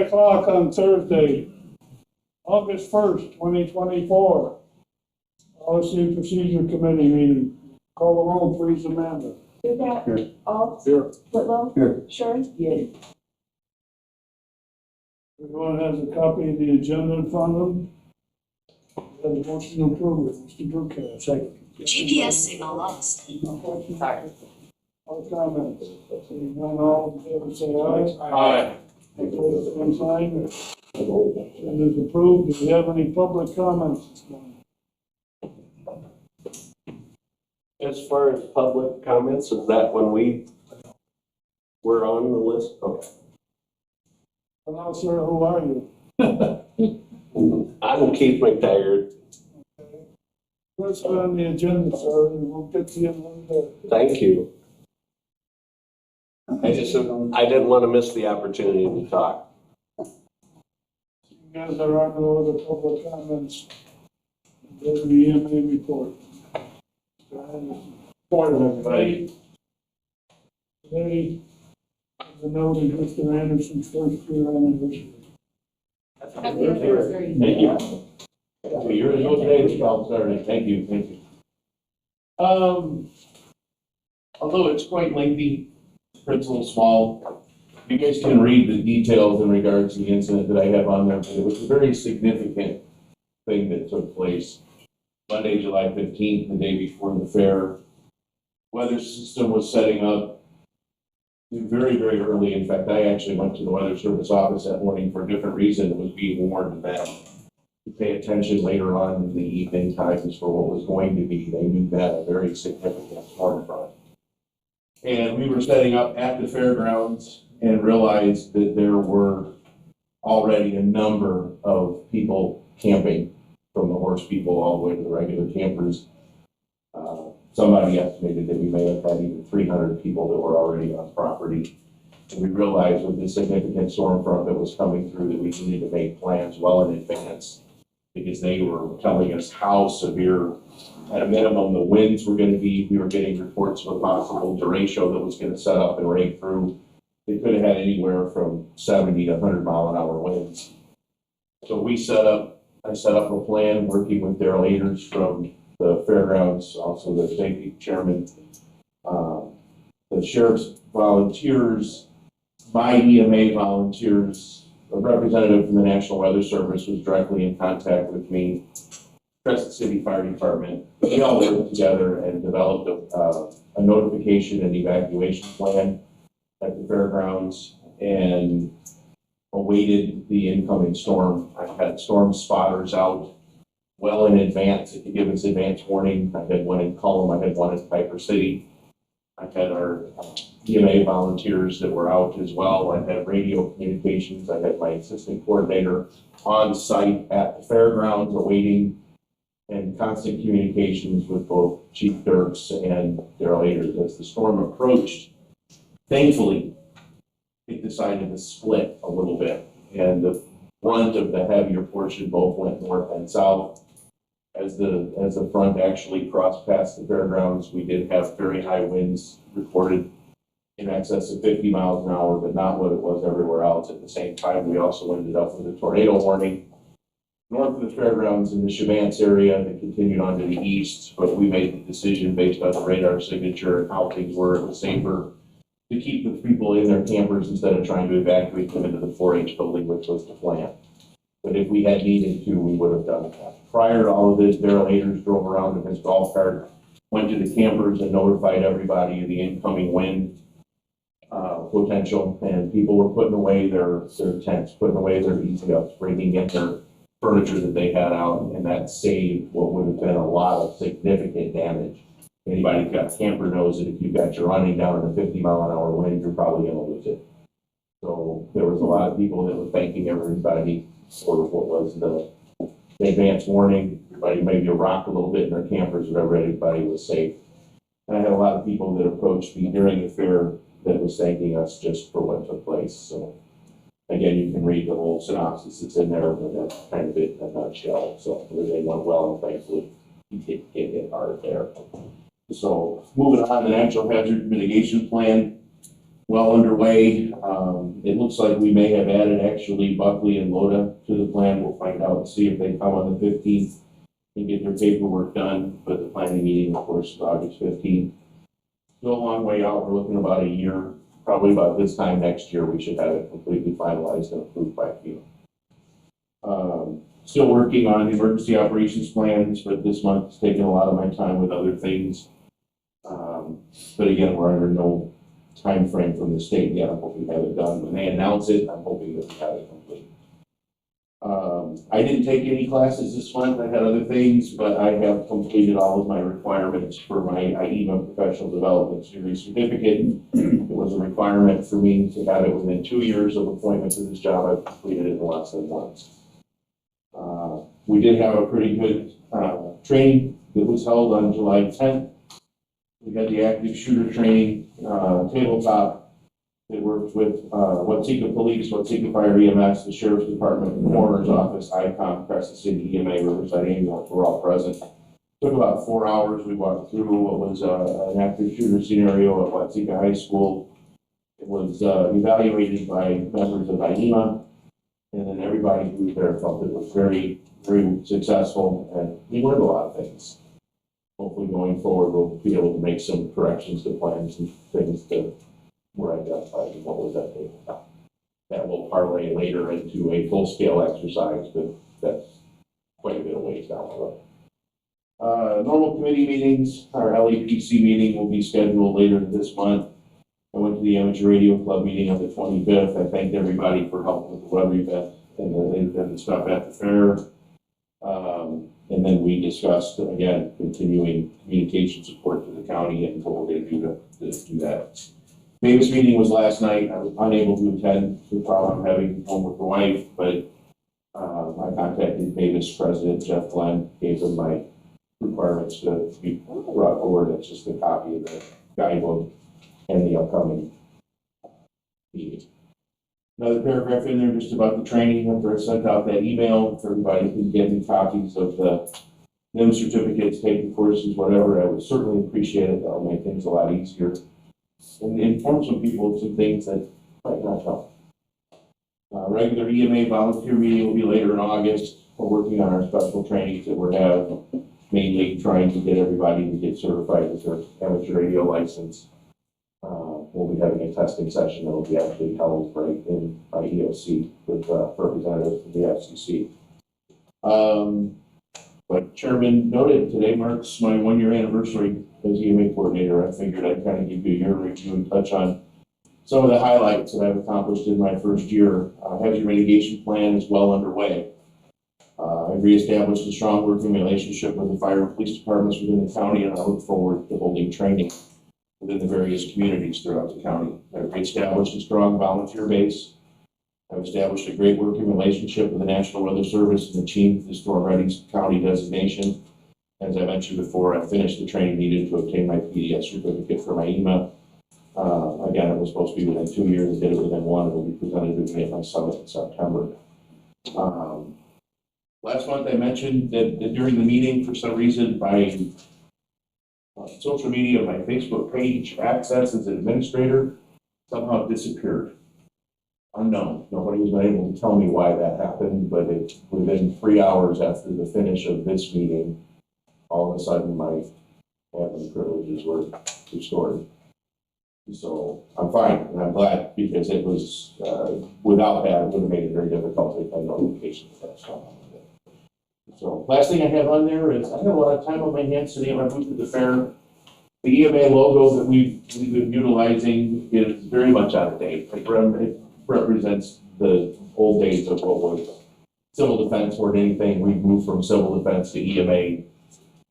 o'clock on Thursday, August 1st, 2024. Policy and Procedure Committee meeting. Call the roll, please, Amanda. Dugat. Here. Alt. Here. Whitlow. Here. Sure. Yes. Everyone has a copy of the agenda in front of them. Have a motion to approve it. Mr. Ducat. Second. GPS signal lost. Sorry. All comments? Seeing none, all in favor say aye. Aye. Opposed, same sign. Agenda is approved. Do we have any public comments this morning? As far as public comments, is that when we're on the list? Okay. Hello, sir, who are you? I'm Keith McTaggart. Let's put on the agenda, sir, and we'll get to you in a little bit. Thank you. I didn't want to miss the opportunity to talk. You guys, there are no other public comments. Go to the EMA report. Morning, everybody. Today, the note is Mr. Anderson's first year anniversary. Happy anniversary. Thank you. Well, you're the today it's all started. Thank you, thank you. Although it's quite lengthy, it's a little small, you guys can read the details in regards to the incident that I have on there, but it was a very significant thing that took place Monday, July 15th, the day before the fair. Weather system was setting up very, very early. In fact, I actually went to the Weather Service office that morning for a different reason. It was being warned that to pay attention later on in the evening times for what was going to be. They knew that a very significant storm front. And we were setting up at the fairgrounds and realized that there were already a number of people camping, from the horse people all the way to the regular campers. Somebody estimated that we may have had even 300 people that were already on property. And we realized with this significant storm front that was coming through that we needed to make plans well in advance, because they were telling us how severe, at a minimum, the winds were going to be. We were getting reports of a possible derecho that was going to set up and rake through. They could have had anywhere from 70 to 100 mile an hour winds. So I set up a plan working with Daryl Aders from the fairgrounds, also the safety chairman, the sheriff's volunteers, my EMA volunteers. A representative from the National Weather Service was directly in contact with me, Crescent City Fire Department. We all worked together and developed a notification and evacuation plan at the fairgrounds and awaited the incoming storm. I had storm spotters out well in advance to give us advance warning. I had one in Cullum, I had one in Piper City. I had our EMA volunteers that were out as well. I had radio communications. I had my assistant coordinator on site at the fairgrounds awaiting, and constant communications with both Chief Dirks and Daryl Aders as the storm approached. Thankfully, it decided to split a little bit, and the brunt of the heavier portion both went north and south. As the front actually crossed past the fairgrounds, we did have very high winds recorded in excess of 50 miles an hour, but not what it was everywhere else. At the same time, we also ended up with a tornado warning north of the fairgrounds in the Chavance area that continued on to the east, but we made the decision based on the radar signature and how things were. It was safer to keep the people in their campers instead of trying to evacuate them into the 4-H building, which was the plan. But if we had needed to, we would have done that. Prior to all of this, Daryl Aders drove around in his golf cart, went to the campers and notified everybody of the incoming wind potential, and people were putting away their tents, putting away their easy-ups, bringing in their furniture that they had out, and that saved what would have been a lot of significant damage. Anybody who's got a camper knows that if you've got your running down in a 50 mile an hour wind, you're probably going to lose it. So there was a lot of people that were thanking everybody for what was the advance warning. Everybody maybe rocked a little bit in their campers, but everybody was safe. And I had a lot of people that approached me during the fair that was thanking us just for what took place. So again, you can read the whole synopsis that's in there, but that's kind of it in a nutshell. So everything went well, and thankfully he did get hit hard there. So moving on, the natural hazard mitigation plan, well underway. It looks like we may have added actually Buckley and Loda to the plan. We'll find out and see if they come on the 15th and get their paperwork done. But the planning meeting, of course, is August 15th. Still a long way out. We're looking about a year, probably about this time next year, we should have it completely finalized and approved by FEMA. Still working on the emergency operations plans, but this month is taking a lot of my time with other things. But again, we're under no time frame from the state yet. I'm hoping to have it done. When they announce it, I'm hoping that we have it complete. I didn't take any classes this month. I had other things, but I have completed all of my requirements for my IEMA Professional Development Series certificate. It was a requirement for me to have it within 2 years of appointment to this job. I've completed it in less than once. We did have a pretty good training that was held on July 10th. We had the active shooter training tabletop. They worked with Watseka Police, Watseka Fire EMS, the Sheriff's Department, the Coroner's Office, ICOM, Crescent City EMA, Riverside Ambulance were all present. Took about 4 hours. We walked through what was an active shooter scenario at Watseka High School. It was evaluated by members of IEMA, and then everybody who was there felt it was very, very successful, and we learned a lot of things. Hopefully going forward, we'll be able to make some corrections to plans and things that were identified and what was that data. That will parlay later into a full-scale exercise, but that's quite a bit of ways down the road. Normal committee meetings, our LEPC meeting will be scheduled later this month. I went to the Amateur Radio Club meeting on the 25th. I thanked everybody for helping with the weather event and the stuff at the fair. And then we discussed, again, continuing communication support to the county and what we're going to do to do that. Mavis meeting was last night. I was unable to attend the problem I'm having home with the wife, but I contacted Mavis President Jeff Glenn, gave him my requirements to be brought forward. It's just a copy of the guidebook and the upcoming meeting. Another paragraph in there just about the training. After I sent out that email, if everybody can get me copies of the NIM certificates, taking courses, whatever, I would certainly appreciate it. That'll make things a lot easier and inform some people of some things that might not help. Regular EMA volunteer meeting will be later in August. We're working on our special trainings that we have, mainly trying to get everybody to get certified with their amateur radio license. We'll be having a testing session that will be actually held right in my EOC with representatives from the FCC. Like Chairman noted, today marks my 1-year anniversary as EMA coordinator. I figured I'd kind of give you your review and touch on some of the highlights that I've accomplished in my first year. Hazard mitigation plan is well underway. I've reestablished a strong working relationship with the fire and police departments within the county, and I look forward to holding training within the various communities throughout the county. I've reestablished a strong volunteer base. I've established a great working relationship with the National Weather Service and achieved the Storm Ready County designation. As I mentioned before, I finished the training needed to obtain my PDS certificate for my IEMA. Again, it was supposed to be within 2 years. I did it within 1. It will be presented to me at my summit in September. Last month I mentioned that during the meeting, for some reason, my social media, my Facebook page access as an administrator somehow disappeared. Unknown. Nobody was able to tell me why that happened, but within 3 hours after the finish of this meeting, all of a sudden my admin privileges were restored. So I'm fine, and I'm glad, because it was, without that, it would have made it very difficult to get notifications of that stuff. So last thing I have on there is I have a lot of time on my hands today when I moved to the fair. The EMA logo that we've been utilizing is very much out of date. It represents the old days of what was civil defense more than anything. We've moved from civil defense to EMA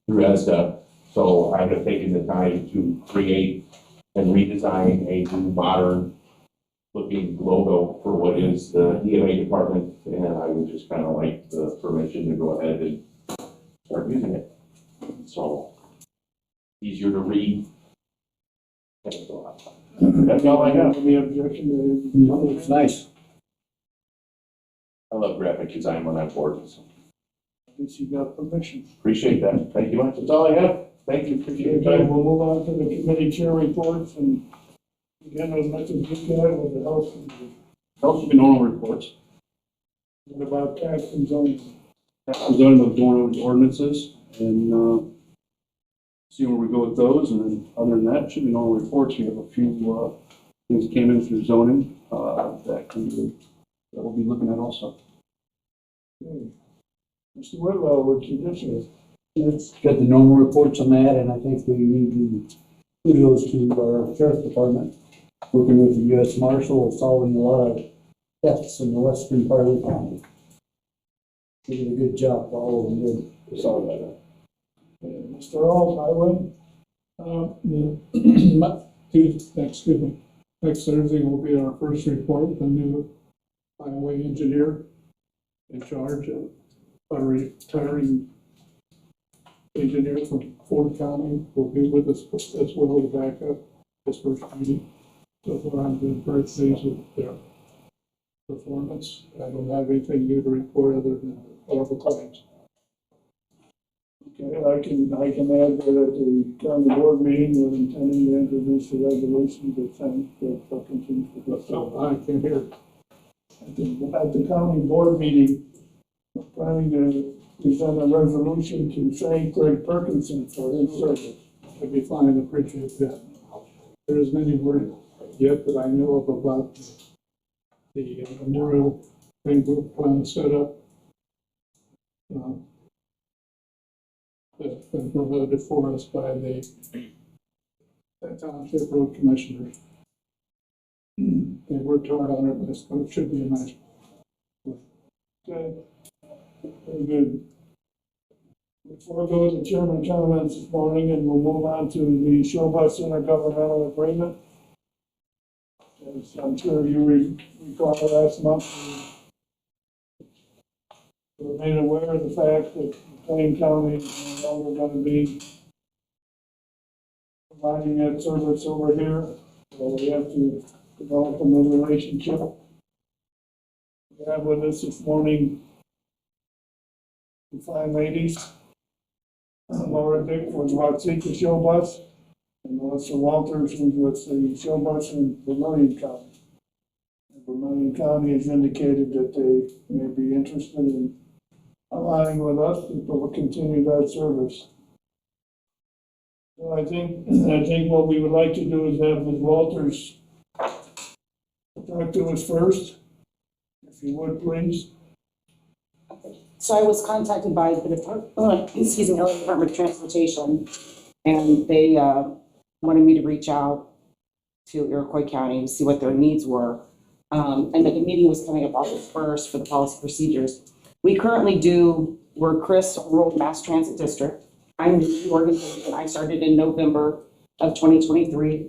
through ESDA. So I have taken the time to create and redesign a new modern looking logo for what is the EMA department, and I would just kind of like the permission to go ahead and start using it. So easier to read. That's all I have. Any objection to It's nice. I love graphic design when I'm bored. So At least you got permission. appreciate that. Thank you much. That's all I have. Thank you, appreciate your Okay, time. we'll move on to the committee chair reports and again, as much as you can with the health committee. Health should be normal reports. What about tax and zoning? Zoning of going over the ordinances and see where we go with those. And then other than that, it should be normal reports. We have a few things that came in through zoning that we'll be looking at also. Okay. Mr. Whitlow, what's your district? It's got the normal reports on that, and I think we need to kudos to our sheriff's department, working with the U.S. Marshal, solving a lot of thefts in the western part of the county. They did a good job, all of them did. I saw that. Mr. Alt, highway? Next Thursday will be our first report with the new highway engineer in charge of a retiring engineer from Ford County will be with us as well to back up his first meeting. So far, I'm very pleased with their performance. I don't have anything new to report other than all the claims. Okay, I can add that at the county board meeting, we're intending to introduce a resolution to thank the Parkinson's. So I can hear. At the county board meeting, we're planning to present a resolution to thank Greg Perkinson for his service. I'd be fine, I appreciate that. There isn't any word yet that I know of about the memorial thing we're planning to set up. That's been promoted for us by the Township Road Commissioners. They worked hard on it, but it should be a nice. Okay, very good. Before I go to the chairman comments this morning, and we'll move on to the show bus intergovernmental agreement. As I'm sure you recall last month, we were made aware of the fact that Plain County is no longer going to be providing that service over here, so we have to develop a new relationship. We have with us this morning the fine ladies. Laura Dick was Watsika Show Bus, and Melissa Walters was with the show bus in Vermillion County. And Vermillion County has indicated that they may be interested in aligning with us, but will continue that service. So I think what we would like to do is have Ms. Walters talk to us first, if you would, please. So I was contacted by the Department of Transportation, and they wanted me to reach out to Iroquois County to see what their needs were. And that the meeting was coming up August 1st for the policy procedures. We currently we're Chris Rural Mass Transit District. I'm the organization. I started in November of 2023.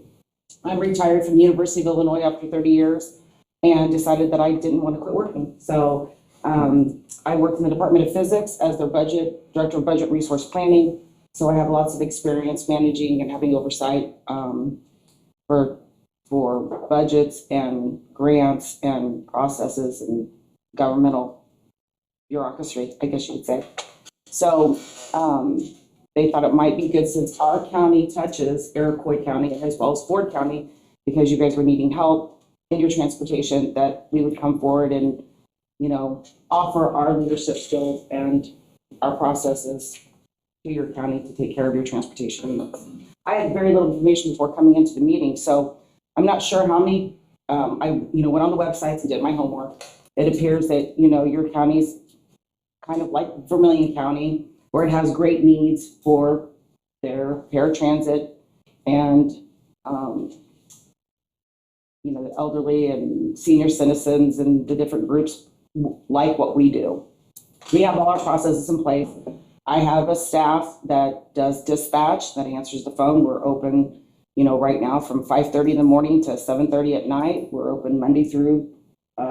I'm retired from the University of Illinois after 30 years and decided that I didn't want to quit working. So I work in the Department of Physics as their Director of Budget Resource Planning. So I have lots of experience managing and having oversight for budgets and grants and processes and governmental bureaucracy, I guess you could say. So they thought it might be good, since our county touches Iroquois County as well as Ford County, because you guys were needing help in your transportation, that we would come forward and, offer our leadership skills and our processes to your county to take care of your transportation. I had very little information before coming into the meeting, so I'm not sure how many, I went on the websites and did my homework. It appears that, your county's kind of like Vermillion County, where it has great needs for their paratransit and, the elderly and senior citizens and the different groups like what we do. We have all our processes in place. I have a staff that does dispatch, that answers the phone. We're open, right now from 5:30 in the morning to 7:30 at night. We're open Monday through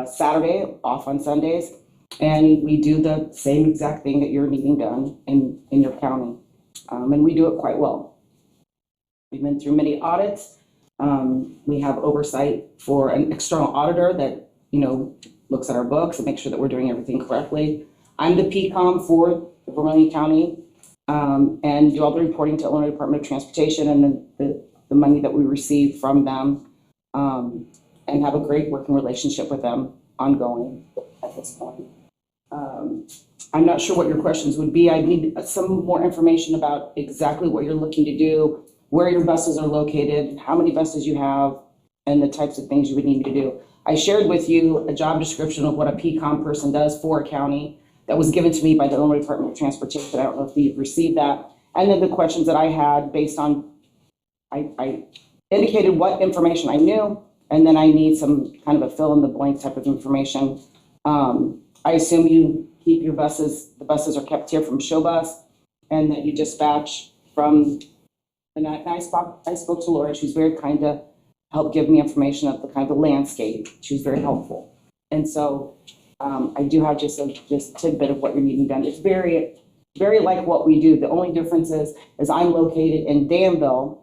Saturday, off on Sundays. And we do the same exact thing that you're needing done in your county. And we do it quite well. We've been through many audits. We have oversight for an external auditor that, looks at our books and makes sure that we're doing everything correctly. I'm the PCOM for Vermillion County. and do all the reporting to Illinois Department of Transportation and the money that we receive from them, and have a great working relationship with them ongoing at this point. I'm not sure what your questions would be. I need some more information about exactly what you're looking to do, where your buses are located, how many buses you have, and the types of things you would need to do. I shared with you a job description of what a PCOM person does for a county that was given to me by the Illinois Department of Transportation. I don't know if you've received that. And then the questions that I had based on, I indicated what information I knew, and then I need some kind of a fill in the blank type of information. I assume you keep your buses, the buses are kept here from Show Bus, and that you dispatch from, and I spoke to Laura. She was very kind to help give me information of the kind of the landscape. She was very helpful. And so I do have just a tidbit of what you're needing done. It's very, very like what we do. The only difference is I'm located in Danville,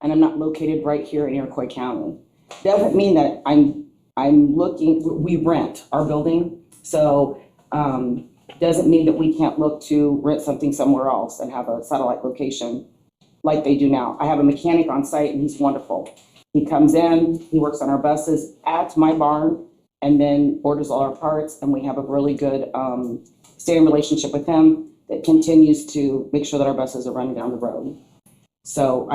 and I'm not located right here in Iroquois County. Doesn't mean that I'm looking, we rent our building, so doesn't mean that we can't look to rent something somewhere else and have a satellite location like they do now. I have a mechanic on site, and he's wonderful. He comes in, he works on our buses at my barn, and then orders all our parts, and we have a really good standing relationship with him that continues to make sure that our buses are running down the road. So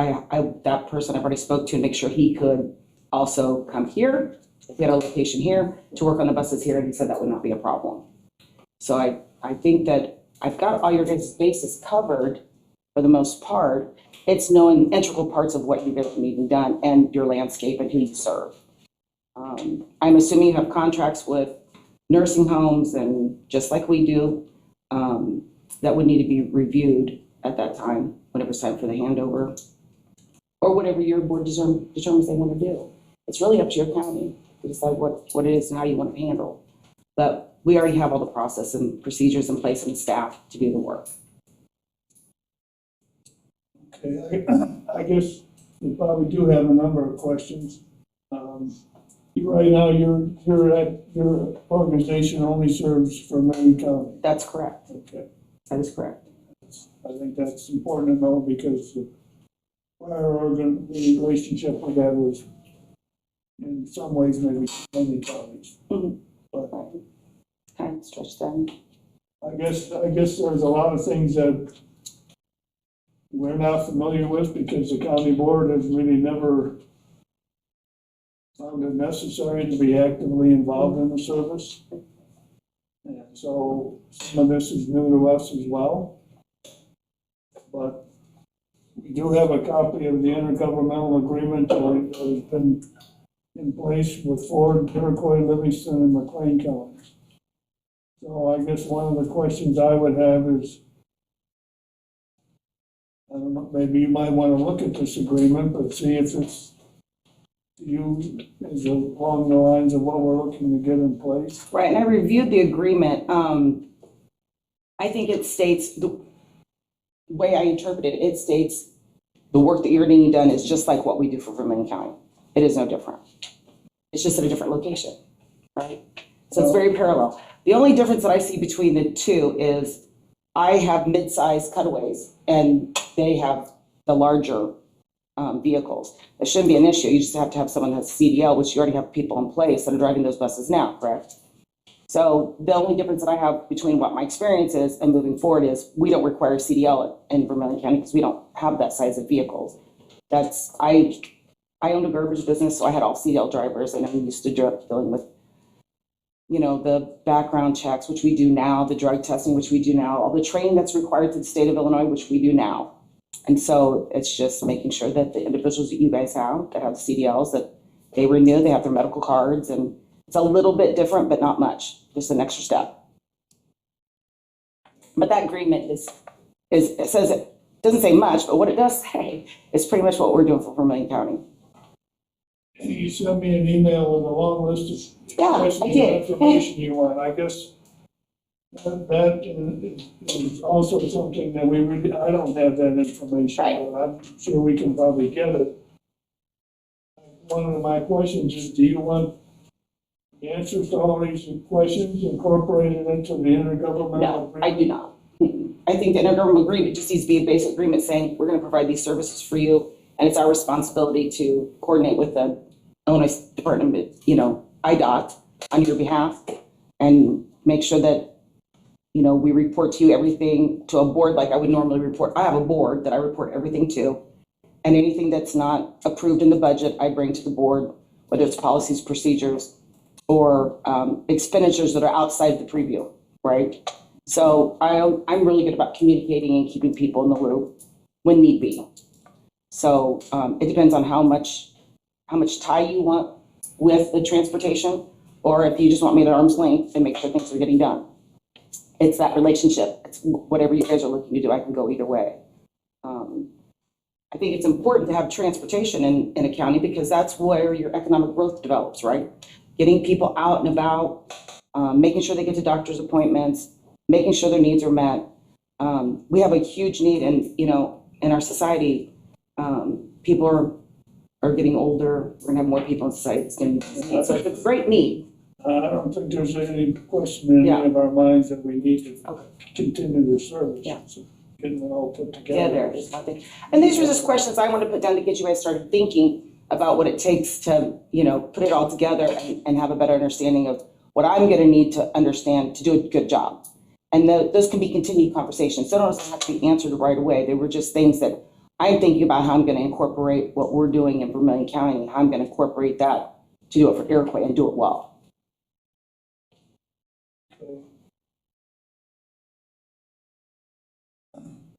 that person I've already spoke to, make sure he could also come here, if he had a location here, to work on the buses here, and he said that would not be a problem. So I think that I've got all your guys' bases covered for the most part. It's knowing integral parts of what you guys need done and your landscape and who you serve. I'm assuming you have contracts with nursing homes, and just like we do, that would need to be reviewed at that time, whenever it's time for the handover, or whatever your board determines they want to do. It's really up to your county to decide what it is and how you want it handled. But we already have all the process and procedures in place and staff to do the work. Okay, I guess we probably do have a number of questions. Right now, your organization only serves for Marion County. That's correct. Okay, That is correct. I think that's important to know, because the prior the relationship we had was in some ways maybe many counties. Mhm. But Kind of stretch them. I guess there's a lot of things that we're not familiar with, because the county board has really never found it necessary to be actively involved in the service. And so some of this is new to us as well. But we do have a copy of the intergovernmental agreement that has been in place with Ford, Iroquois, Livingston, and McLean counties. So I guess one of the questions I would have is, I don't know, maybe you might want to look at this agreement, but see if it's, is along the lines of what we're looking to get in place. Right, and I reviewed the agreement. I think it states, the way I interpret it, it states the work that you're needing done is just like what we do for Vermillion County. It is no different. It's just at a different location, right? So it's very parallel. The only difference that I see between the two is I have mid-sized cutaways and they have the larger vehicles. It shouldn't be an issue. You just have to have someone that has CDL, which you already have people in place that are driving those buses now, correct? So the only difference that I have between what my experience is and moving forward is we don't require CDL in Vermillion County because we don't have that size of vehicles. I owned a garbage business, so I had all CDL drivers, and I'm used to dealing with, you know, the background checks, which we do now, the drug testing, which we do now, all the training that's required to the state of Illinois, which we do now. And so it's just making sure that the individuals that you guys have that have CDLs, that they renew, they have their medical cards, and it's a little bit different, but not much, just an extra step. But that agreement it says, it doesn't say much, but what it does say is pretty much what we're doing for Vermillion County. And you sent me an email with a long list of Yeah, questions I and did. information you want. I guess that is also something that we really, I don't have that information, Right. but I'm sure we can probably get it. One of my questions is, do you want the answers to all these questions incorporated into the intergovernmental No, agreement? I do not. I think the intergovernmental agreement just needs to be a basic agreement saying, we're gonna provide these services for you, and it's our responsibility to coordinate with the Illinois Department, IDOT on your behalf, and make sure that, we report to you everything to a board like I would normally report. I have a board that I report everything to, and anything that's not approved in the budget, I bring to the board, whether it's policies, procedures, or expenditures that are outside the preview, right? So I'm really good about communicating and keeping people in the loop when need be. So it depends on how much tie you want with the transportation, or if you just want me at arm's length and make sure things are getting done. It's that relationship. It's whatever you guys are looking to do, I can go either way. I think it's important to have transportation in a county because that's where your economic growth develops, right? Getting people out and about, making sure they get to doctor's appointments, making sure their needs are met. We have a huge need in our society. People are getting older. We're gonna have more people in society. So it's a great need. I don't think there's any question in any of our minds that we need to continue the service. Yeah. So getting it all put together. Yeah, there is nothing. And these were just questions I want to put down to get you guys started thinking about what it takes to, put it all together and have a better understanding of what I'm going to need to understand to do a good job. And those can be continued conversations. They don't have to be answered right away. They were just things that I'm thinking about how I'm going to incorporate what we're doing in Vermilion County and how I'm going to incorporate that to do it for Iroquois and do it well.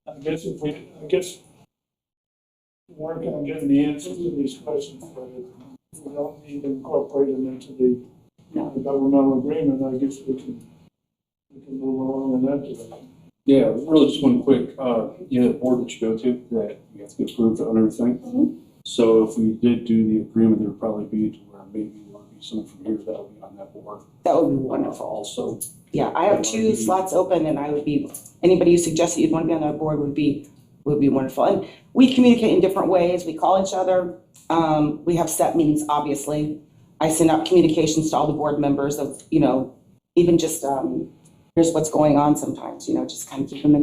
I guess work on getting the answers to these questions, but if we don't need to incorporate them into the governmental agreement, I guess we can move along in that direction. Yeah, really just one quick, the board that you go to, that you have to get approved on everything. Mhm. So if we did do the agreement, there would probably be to where maybe there would be someone from here that would be on that board. That would be wonderful. Also. Yeah, I have 2 slots open and anybody who suggested you'd want to be on that board would be wonderful. And we communicate in different ways. We call each other. We have set meetings, obviously. I send out communications to all the board members of, even just, here's what's going on sometimes, just kind of keep them in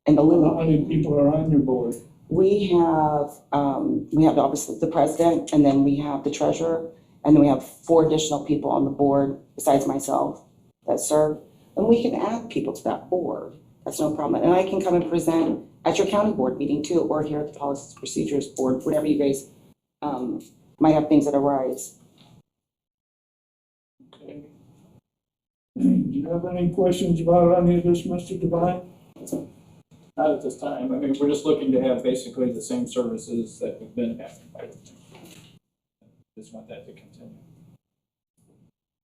the How loop. many people are on your board? We have obviously the president, and then we have the treasurer, and then we have 4 additional people on the board besides myself that serve. And we can add people to that board. That's no problem. And I can come and present at your county board meeting too, or here at the policies procedures board, whatever you guys might have things that arise. Okay. Do you have any questions about any of this, Mr. Devine? Not at this time. I mean, we're just looking to have basically the same services that we've been having. I just want that to continue.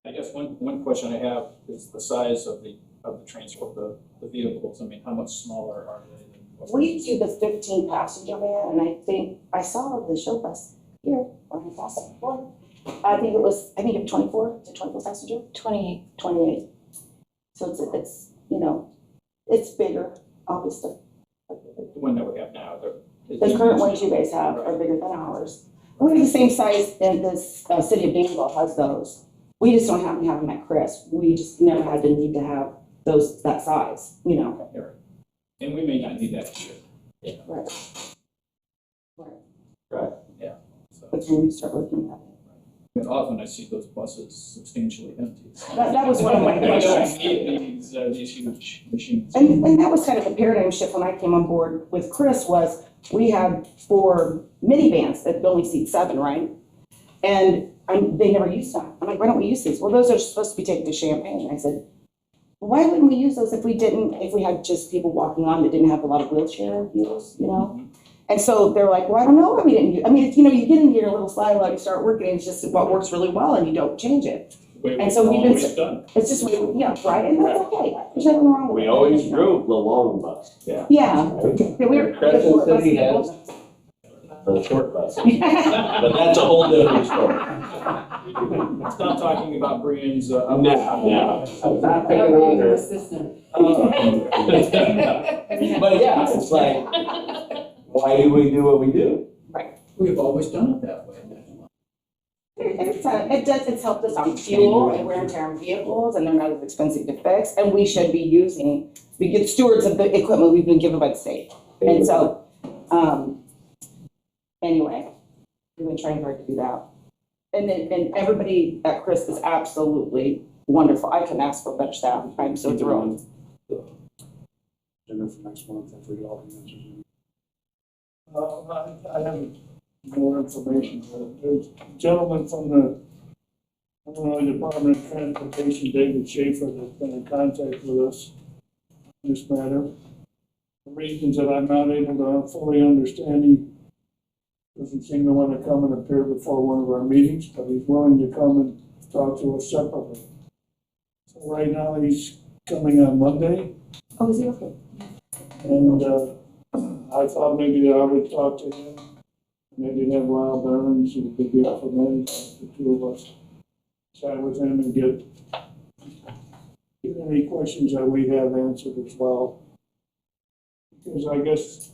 I guess one question I have is the size of the transport, the vehicles. I mean, how much smaller are they than what We do the 15 passenger van, and I think I saw the show bus here on the past one. I think it's 24 to 24 passenger. 28. So it's bigger, obviously. the one that we have now? The current ones you guys have are bigger than ours. We have the same size in this city of Danville has those. We just don't happen to have them at Chris. We just never had the need to have that size, And we may not need that this year. Right. Right. Yeah. So, But when you start looking at it. often I see those buses substantially empty. That was one of my They don't questions. need these huge machines. And that was kind of the paradigm shift when I came on board with Chris was we had 4 minivans that only seat 7, right? And they never used them. I'm like, why don't we use these? Well, those are supposed to be taken to Champaign. I said, well, why wouldn't we use those if we had just people walking on that didn't have a lot of wheelchair use, And so they're like, well, I don't know why we didn't use. I mean, you get into your little silo, you start working, and it's just what works really well, and you don't change it. And so we've been, always done. it's just, right, and that's okay. There's nothing wrong with it. We always drove the long bus, Yeah. Yeah, we were. Crescent City has the short bus, but that's a whole different story. Stop talking about Brian's. No. I'm not picking on her. But yeah, it's like, why do we do what we do? We've always done it that way. it's helped us on fuel and wear and tear on vehicles, and they're not as expensive to fix, and we should be we get stewards of the equipment we've been given by the state. And so, anyway, we've been trying hard to do that. And everybody at Chris is absolutely wonderful. I couldn't ask for better staff. I'm so thrilled. Agenda for next month, I forget all the answers. I have more information. There's a gentleman from the Illinois Department of Transportation, David Schaefer, that's been in contact with us on this matter. For reasons that I'm not able to fully understand, he doesn't seem to want to come and appear before one of our meetings, but he's willing to come and talk to us separately. So right now, he's coming on Monday, Oh, is he okay? and I thought maybe I would talk to him, maybe have Lyle Burns, who could get from him, the two of us, chat with him and get any questions that we have answered as well. Because I guess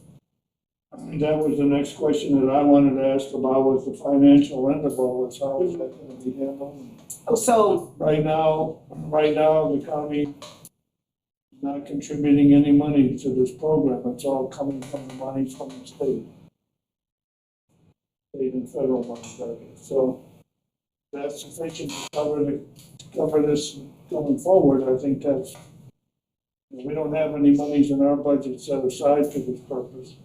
that was the next question that I wanted to ask about, was the financial end of all this. How is that going to be handled? Oh, so, Right now, the county is not contributing any money to this program. It's all coming from the money from the state. State and federal money, that is. So that's sufficient to cover this going forward. I think we don't have any monies in our budget set aside for this purpose.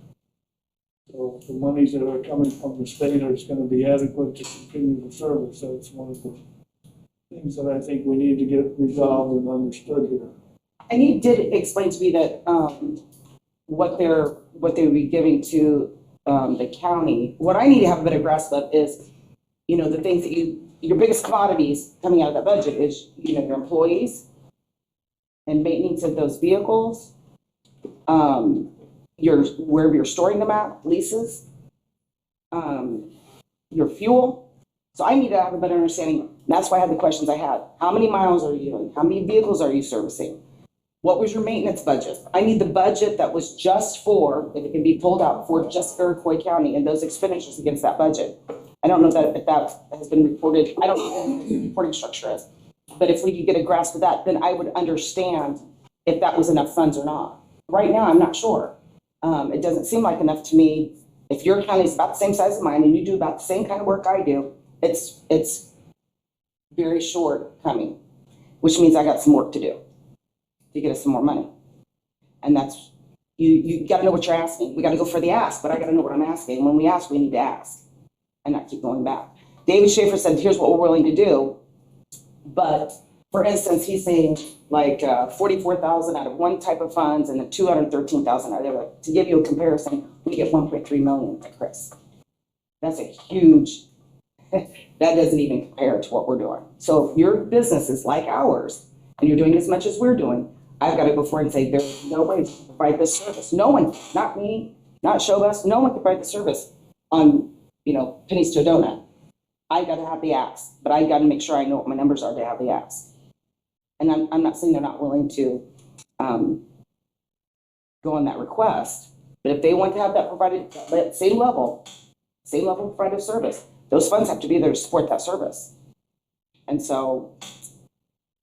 So the monies that are coming from the state are going to be adequate to continue the service. That's one of the things that I think we need to get resolved and understood here. and he did explain to me that, what they would be giving to, the county. What I need to have a better grasp of is, the things that your biggest commodities coming out of that budget is, your employees and maintenance of those vehicles, wherever you're storing them at, leases, your fuel. So I need to have a better understanding. That's why I had the questions I had. How many miles are you doing? How many vehicles are you servicing? What was your maintenance budget? I need the budget that was just for, if it can be pulled out, for just Iroquois County and those expenditures against that budget. I don't know if that has been reported. I don't know what the reporting structure is. But if we could get a grasp of that, then I would understand if that was enough funds or not. Right now, I'm not sure. It doesn't seem like enough to me. If your county is about the same size as mine and you do about the same kind of work I do, it's very short coming, which means I got some work to do to get us some more money. And that's, you got to know what you're asking. We got to go for the ask, but I got to know what I'm asking. When we ask, we need to ask and not keep going back. David Schaefer said, here's what we're willing to do. But for instance, he's saying like 44,000 out of one type of funds and then 213,000 out of the other. To give you a comparison, we get 1.3 million at Chris. That's a huge, that doesn't even compare to what we're doing. So if your business is like ours and you're doing as much as we're doing, I've got to go forward and say, there's no way to provide this service. No one, not me, not Showbus, no one can provide the service on, pennies to a donut. I got to have the ask, but I got to make sure I know what my numbers are to have the ask. And I'm not saying they're not willing to go on that request, but if they want to have that provided at same level of provided service, those funds have to be there to support that service. And so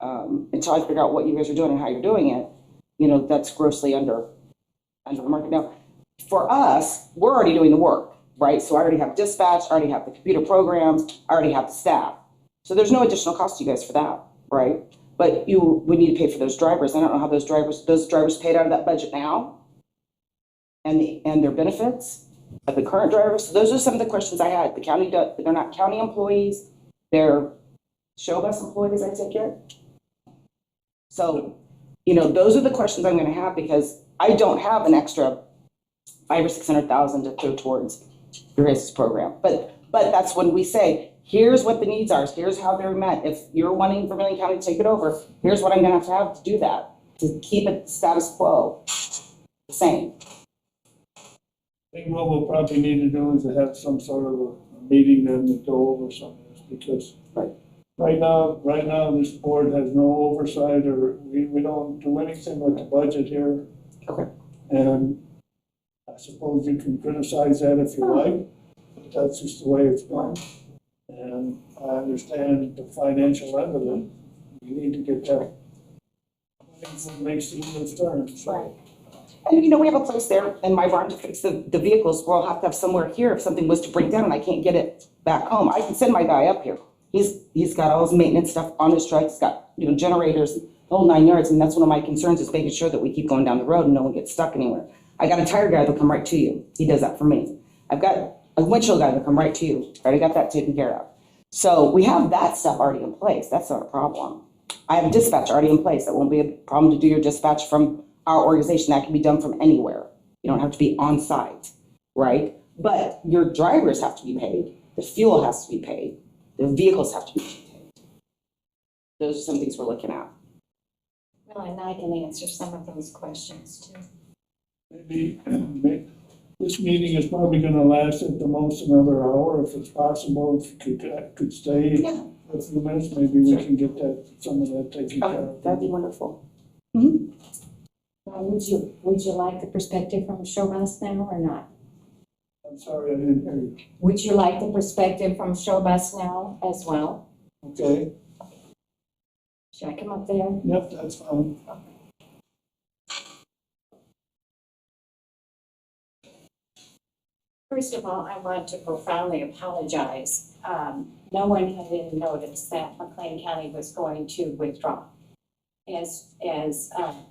until I figure out what you guys are doing and how you're doing it, that's grossly under the market. Now, for us, we're already doing the work, right? So I already have dispatch, I already have the computer programs, I already have the staff. So there's no additional cost to you guys for that, right? But we need to pay for those drivers. I don't know how those drivers paid out of that budget now and their benefits of the current drivers. So those are some of the questions I had. The county, they're not county employees, they're Showbus employees, I take it. So, those are the questions I'm going to have because I don't have an extra $500,000 or $600,000 to throw towards your guys' program. But that's when we say, here's what the needs are. Here's how they're met. If you're wanting Vermilion County to take it over, here's what I'm going to have to do that to keep it status quo the same. I think what we'll probably need to do is to have some sort of a meeting then to go over some of this because right now this board has no oversight or we don't do anything with the budget here. Okay. And I suppose you can criticize that if you like, but that's just the way it's going. And and I understand the financial end of it. We need to get that makes the most turn, so. And you know, we have a place there in my barn to fix the vehicles, where I'll have to have somewhere here if something was to break down and I can't get it back home. I can send my guy up here. He's got all his maintenance stuff on his truck, he's got, you know, generators, the whole 9 yards, and that's one of my concerns, is making sure that we keep going down the road and no one gets stuck anywhere. I got a tire guy that'll come right to you, he does that for me. I've got a windshield guy that'll come right to you, already got that taken care of. So we have that stuff already in place, that's not a problem. I have a dispatch already in place, that won't be a problem to do your dispatch from our organization, that can be done from anywhere. You don't have to be on site, right? But your drivers have to be paid, the fuel has to be paid, the vehicles have to be paid. Those are some things we're looking at. Well, and I can answer some of those questions too. Maybe, this meeting is probably gonna last at the most another hour, if it's possible, if you could stay Yeah. a few minutes, maybe we can get some of that taken care Okay, of. that'd be wonderful. Would you like the perspective from Showbus now or not? I'm sorry, I didn't hear you. Would you like the perspective from Showbus now as well? Okay, Should I come up there? yep, that's fine. First of all, I want to profoundly apologize. No one had even noticed that McLean County was going to withdraw as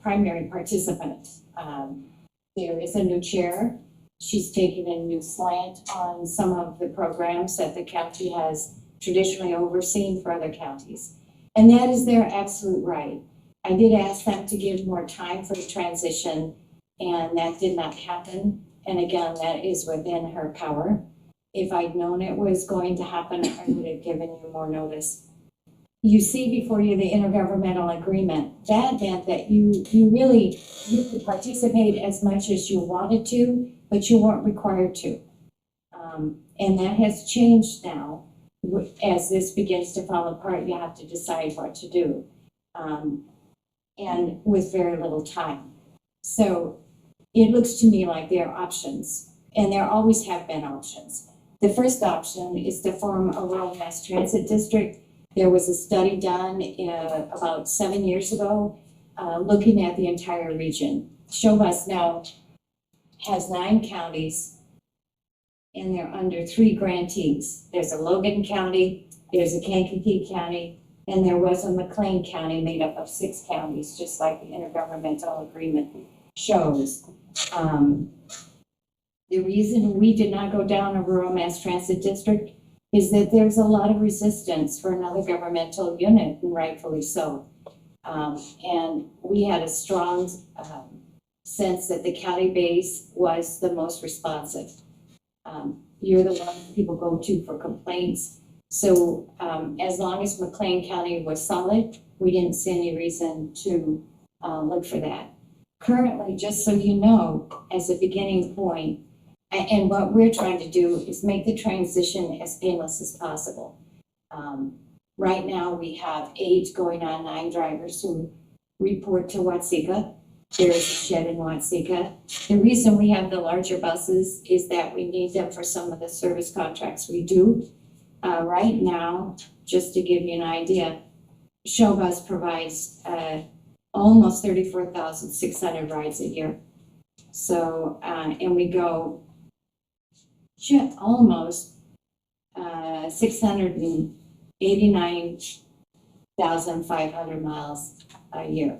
primary participant. There is a new chair. She's taken a new slant on some of the programs that the county has traditionally overseen for other counties. And that is their absolute right. I did ask them to give more time for the transition, and that did not happen. And again, that is within her power. If I'd known it was going to happen, I would have given you more notice. You see before you the intergovernmental agreement. That meant that you could participate as much as you wanted to, but you weren't required to. And that has changed now. As this begins to fall apart, you have to decide what to do. And with very little time. So it looks to me like there are options, and there always have been options. The first option is to form a rural mass transit district. There was a study done about 7 years ago looking at the entire region. Showbus now has 9 counties, and they're under 3 grantees. There's a Logan County, there's a Kankakee County, and there was a McLean County made up of 6 counties, just like the intergovernmental agreement shows. The reason we did not go down a rural mass transit district is that there's a lot of resistance for another governmental unit, and rightfully so. And we had a strong sense that the county base was the most responsive. You're the one people go to for complaints. So as long as McLean County was solid, we didn't see any reason to look for that. Currently, just so you know, as a beginning point, and what we're trying to do is make the transition as painless as possible. Right now, we have 8 going on 9 drivers who report to Watseka. There is a shed in Watseka. The reason we have the larger buses is that we need them for some of the service contracts we do. Right now, just to give you an idea, Showbus provides almost 34,600 rides a year. So, and we go almost 689,500 miles a year.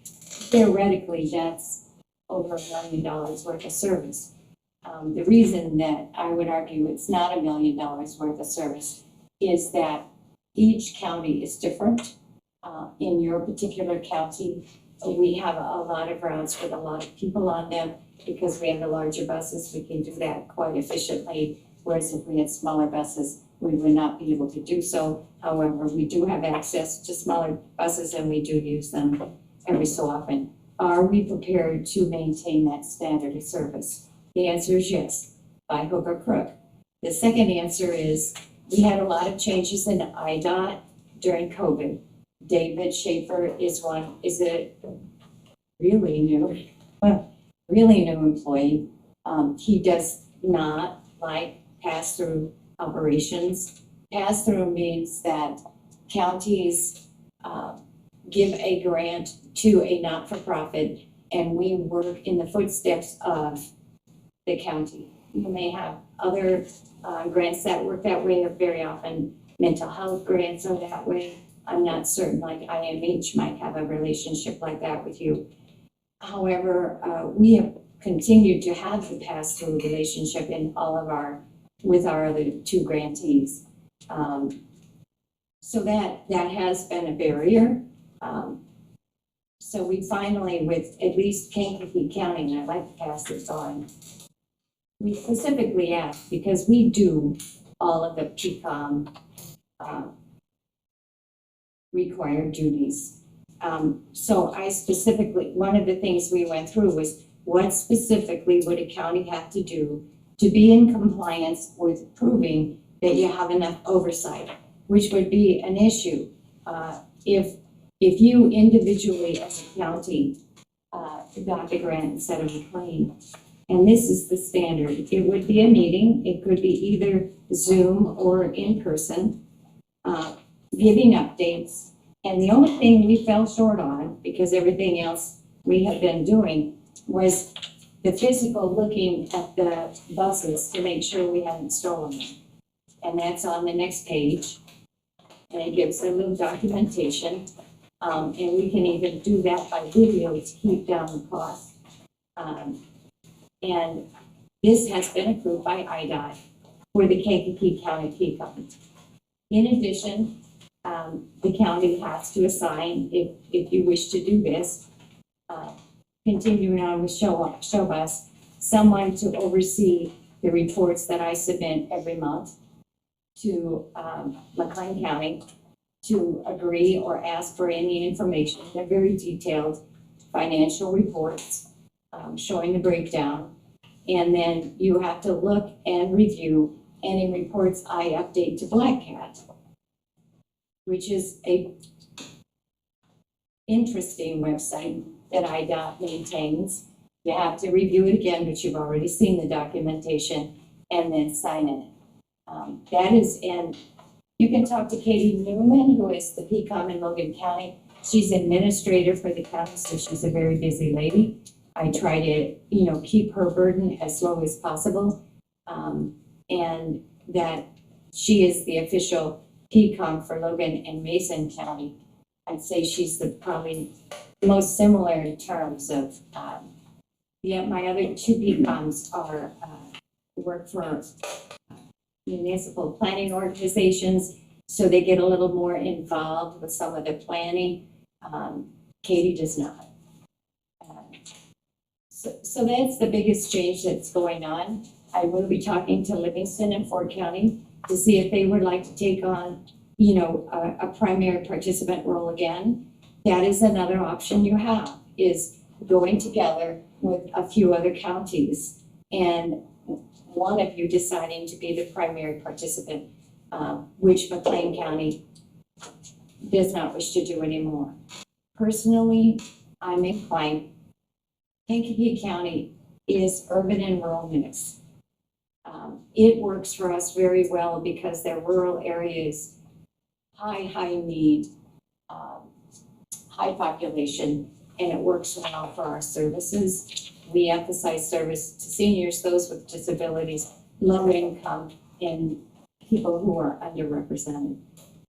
Theoretically, that's over $1 million worth of service. The reason that I would argue it's not $1 million worth of service is that each county is different. In your particular county, we have a lot of routes with a lot of people on them. Because we have the larger buses, we can do that quite efficiently. Whereas if we had smaller buses, we would not be able to do so. However, we do have access to smaller buses and we do use them every so often. Are we prepared to maintain that standard of service? The answer is yes, by hook or crook. The second answer is we had a lot of changes in IDOT during COVID. David Schaefer is a really new employee. He does not like pass-through operations, pass-through means that counties give a grant to a not-for-profit, and we work in the footsteps of the county. You may have other grants that work that way, or very often mental health grants are that way. I'm not certain, like IMH might have a relationship like that with you. However, we have continued to have the pass-through relationship in all of with our other two grantees. So that has been a barrier. So we finally, with at least Kankakee County, and I'd like to pass this on, we specifically asked, because we do all of the PCOM required duties. So I specifically, one of the things we went through was what specifically would a county have to do to be in compliance with proving that you have enough oversight, which would be an issue. If you individually as a county got the grant instead of McLean, and this is the standard, it would be a meeting, it could be either Zoom or in person, giving updates. And the only thing we fell short on, because everything else we had been doing, was the physical looking at the buses to make sure we hadn't stolen them. And that's on the next page. And it gives a little documentation. And we can even do that by video to keep down the cost. And this has been approved by IDOT for the Kankakee County PCOM. In addition, the county has to assign, if you wish to do this, continuing on with Show Bus, someone to oversee the reports that I submit every month to McLean County to agree or ask for any information. They're very detailed financial reports showing the breakdown. And then you have to look and review any reports I update to Black Cat, which is a interesting website that IDOT maintains. You have to review it again, but you've already seen the documentation, and then sign it. That is, and you can talk to Katie Newman, who is the PCOM in Logan County. She's administrator for the county, so she's a very busy lady. I try to, keep her burden as low as possible. And that she is the official PCOM for Logan and Mason County. I'd say she's the probably most similar in terms of, my other two PCOMs are, work for municipal planning organizations, so they get a little more involved with some of the planning. Katie does not. So that's the biggest change that's going on. I will be talking to Livingston and Ford County to see if they would like to take on, a primary participant role again. That is another option you have, is going together with a few other counties and one of you deciding to be the primary participant, which McLean County does not wish to do anymore. Personally, I'm inclined. Kankakee County is urban and rural mix. It works for us very well because they're rural areas, high need, high population, and it works well for our services. We emphasize service to seniors, those with disabilities, low income, and people who are underrepresented.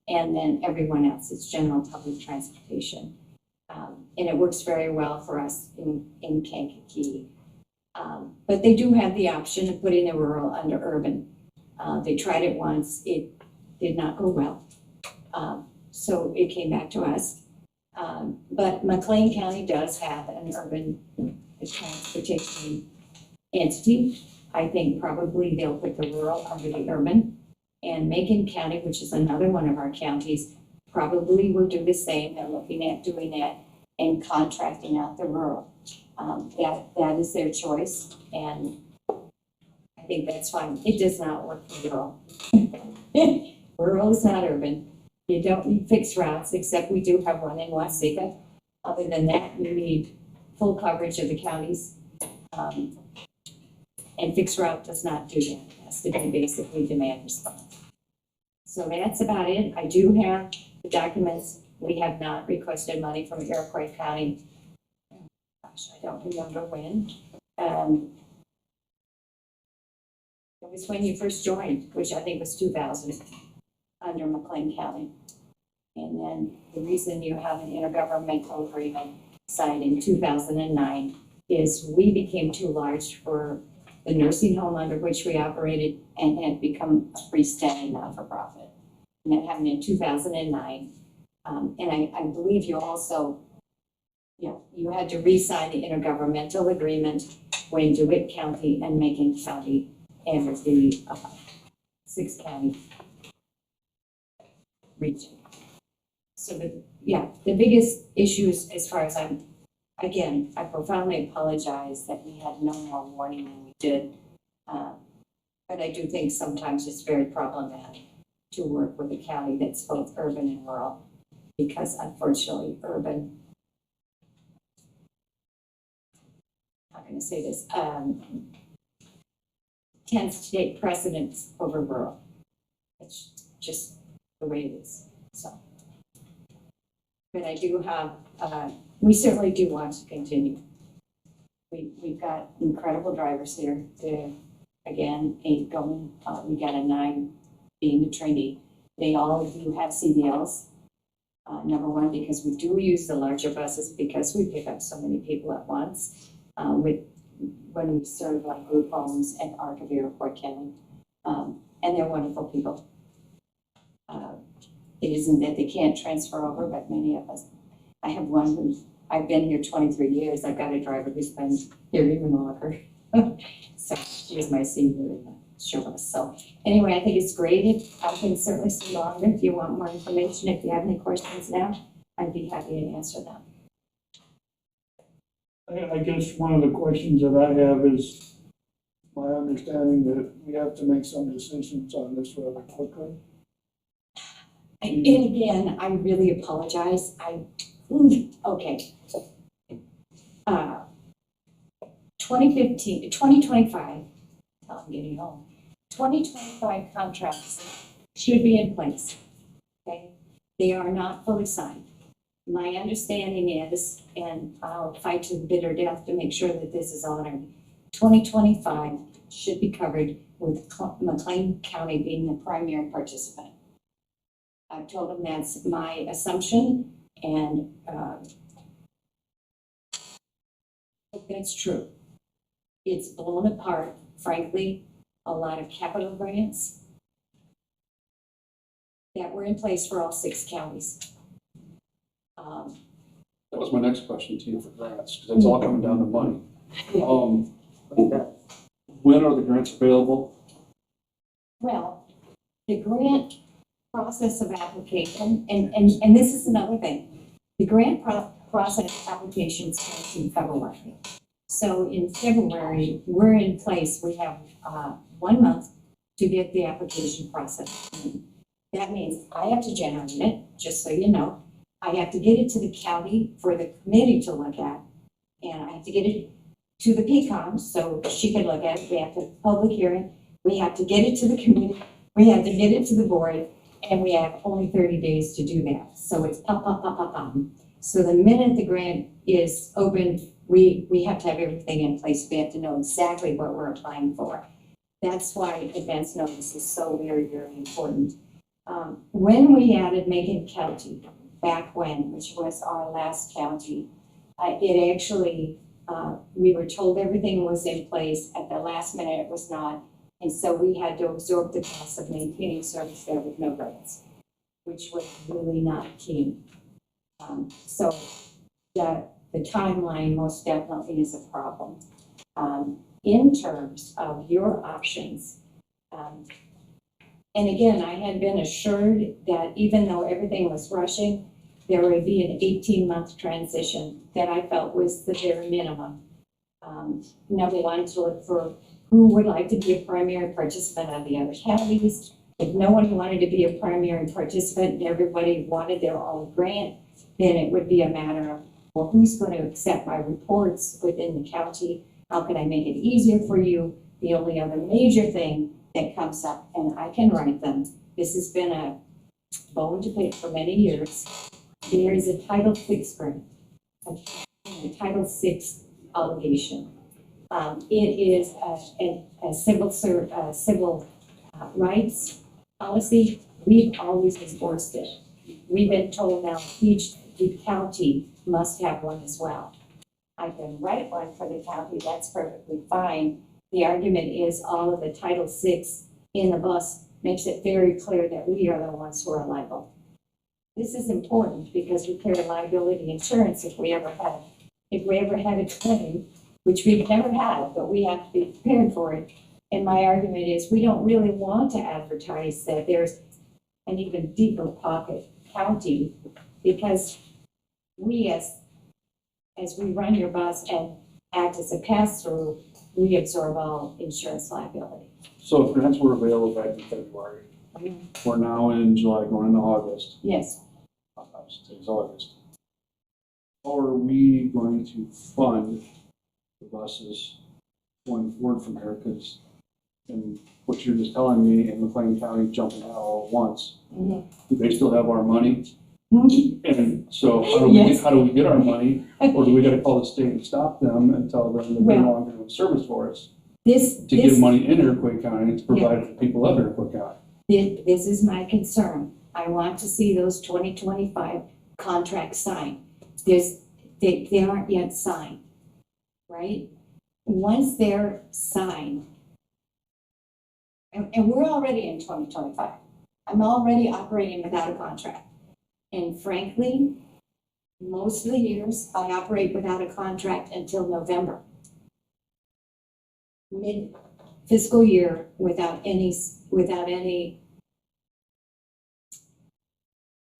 And then everyone else, it's general public transportation. And it works very well for us in Kankakee. But they do have the option of putting the rural under urban. They tried it once, it did not go well. So it came back to us. But McLean County does have an urban transportation entity. I think probably they'll put the rural under the urban. And Macon County, which is another one of our counties, probably will do the same. They're looking at doing that and contracting out the rural. That is their choice, and I think that's fine. It does not work for rural. Rural is not urban. You don't need fixed routes, except we do have one in Waseca. Other than that, you need full coverage of the counties. And fixed route does not do that. It has to be basically demand response. So that's about it. I do have the documents. We have not requested money from Iroquois County. Gosh, I don't remember when. It was when you first joined, which I think was 2000, under McLean County. And then the reason you have an intergovernmental agreement signed in 2009 is we became too large for the nursing home under which we operated and had become a freestanding not-for-profit. And that happened in 2009. And I believe you also, you had to re-sign the intergovernmental agreement when DeWitt County and Macon County entered the 6-county region. So the biggest issues as far as I profoundly apologize that we had no more warning than we did. But I do think sometimes it's very problematic to work with a county that's both urban and rural, because unfortunately urban, how can I say this, tends to take precedence over rural. It's just the way it is, so. But I do have, we certainly do want to continue. We've got incredible drivers here. They're, again, 8 going, we got a 9 being a trainee. They all do have CDLs. Number one, because we do use the larger buses because we pick up so many people at once when we serve like group homes and Arc of Iroquois County. And they're wonderful people. It isn't that they can't transfer over, but many of us, I have one who, I've been here 23 years. I've got a driver who's been here even longer. So she's my senior in the show bus. So anyway, I think it's great. I can certainly stay longer if you want more information. If you have any questions now, I'd be happy to answer them. I guess one of the questions that I have is my understanding that we have to make some decisions on this rather quickly. And again, I really apologize. Okay. 2025, I'm getting old. 2025 contracts should be in place, okay? They are not fully signed. My understanding is, and I'll fight to the bitter death to make sure that this is honored, 2025 should be covered with McLean County being the primary participant. I've told them that's my assumption, and that's true. It's blown apart, frankly, a lot of capital grants that were in place for all 6 counties. That was my next question to you for grants, because it's all coming down to money. When are the grants available? Well, the grant process of application, and this is another thing, the grant process applications starts in February. So in February, we're in place, we have 1 month to get the application process. That means I have to generate it, just so you know. I have to get it to the county for the committee to look at, and I have to get it to the PCOM so she can look at it. We have to public hearing, we have to get it to the committee, we have to get it to the board, and we have only 30 days to do that. So it's up. So the minute the grant is open, we have to have everything in place. We have to know exactly what we're applying for. That's why advance notice is so very, very important. When we added Macon County, back when, which was our last county, it actually, we were told everything was in place. At the last minute, it was not. And so we had to absorb the cost of maintaining service there with no grants, which was really not keen. So the timeline most definitely is a problem. In terms of your options, and again, I had been assured that even though everything was rushing, there would be an 18-month transition that I felt was the bare minimum. Number one, to look for who would like to be a primary participant of the other counties. If no one wanted to be a primary participant and everybody wanted their own grant, then it would be a matter of, well, who's going to accept my reports within the county? How can I make it easier for you? The only other major thing that comes up, and I can write them, this has been a bone to pick for many years. There is a Title VI grant, a Title VI obligation. It is a civil rights policy. We've always enforced it. We've been told now each county must have one as well. I can write one for the county, that's perfectly fine. The argument is all of the Title VI in the bus makes it very clear that we are the ones who are liable. This is important because we carry liability insurance if we ever had a claim, which we've never had, but we have to be prepared for it. And my argument is we don't really want to advertise that there's an even deeper pocket county because we as we run your bus and act as a pass-through, we absorb all insurance liability. So if grants were available back in February, we're now in July, going into August. Yes, Today's August. How are we going to fund the buses going forward from here? Because, and what you're just telling me, in McLean County jumping out all at once, do they still have our money? And so Yes. how do we get our money? Or do we gotta call the state and stop them and tell them that they're no longer doing service for us to give money in Iroquois County to provide for people of Iroquois County? This is my concern. I want to see those 2025 contracts signed. They aren't yet signed, right? Once they're signed, and we're already in 2025. I'm already operating without a contract. And frankly, most of the years I operate without a contract until November. Mid fiscal year without any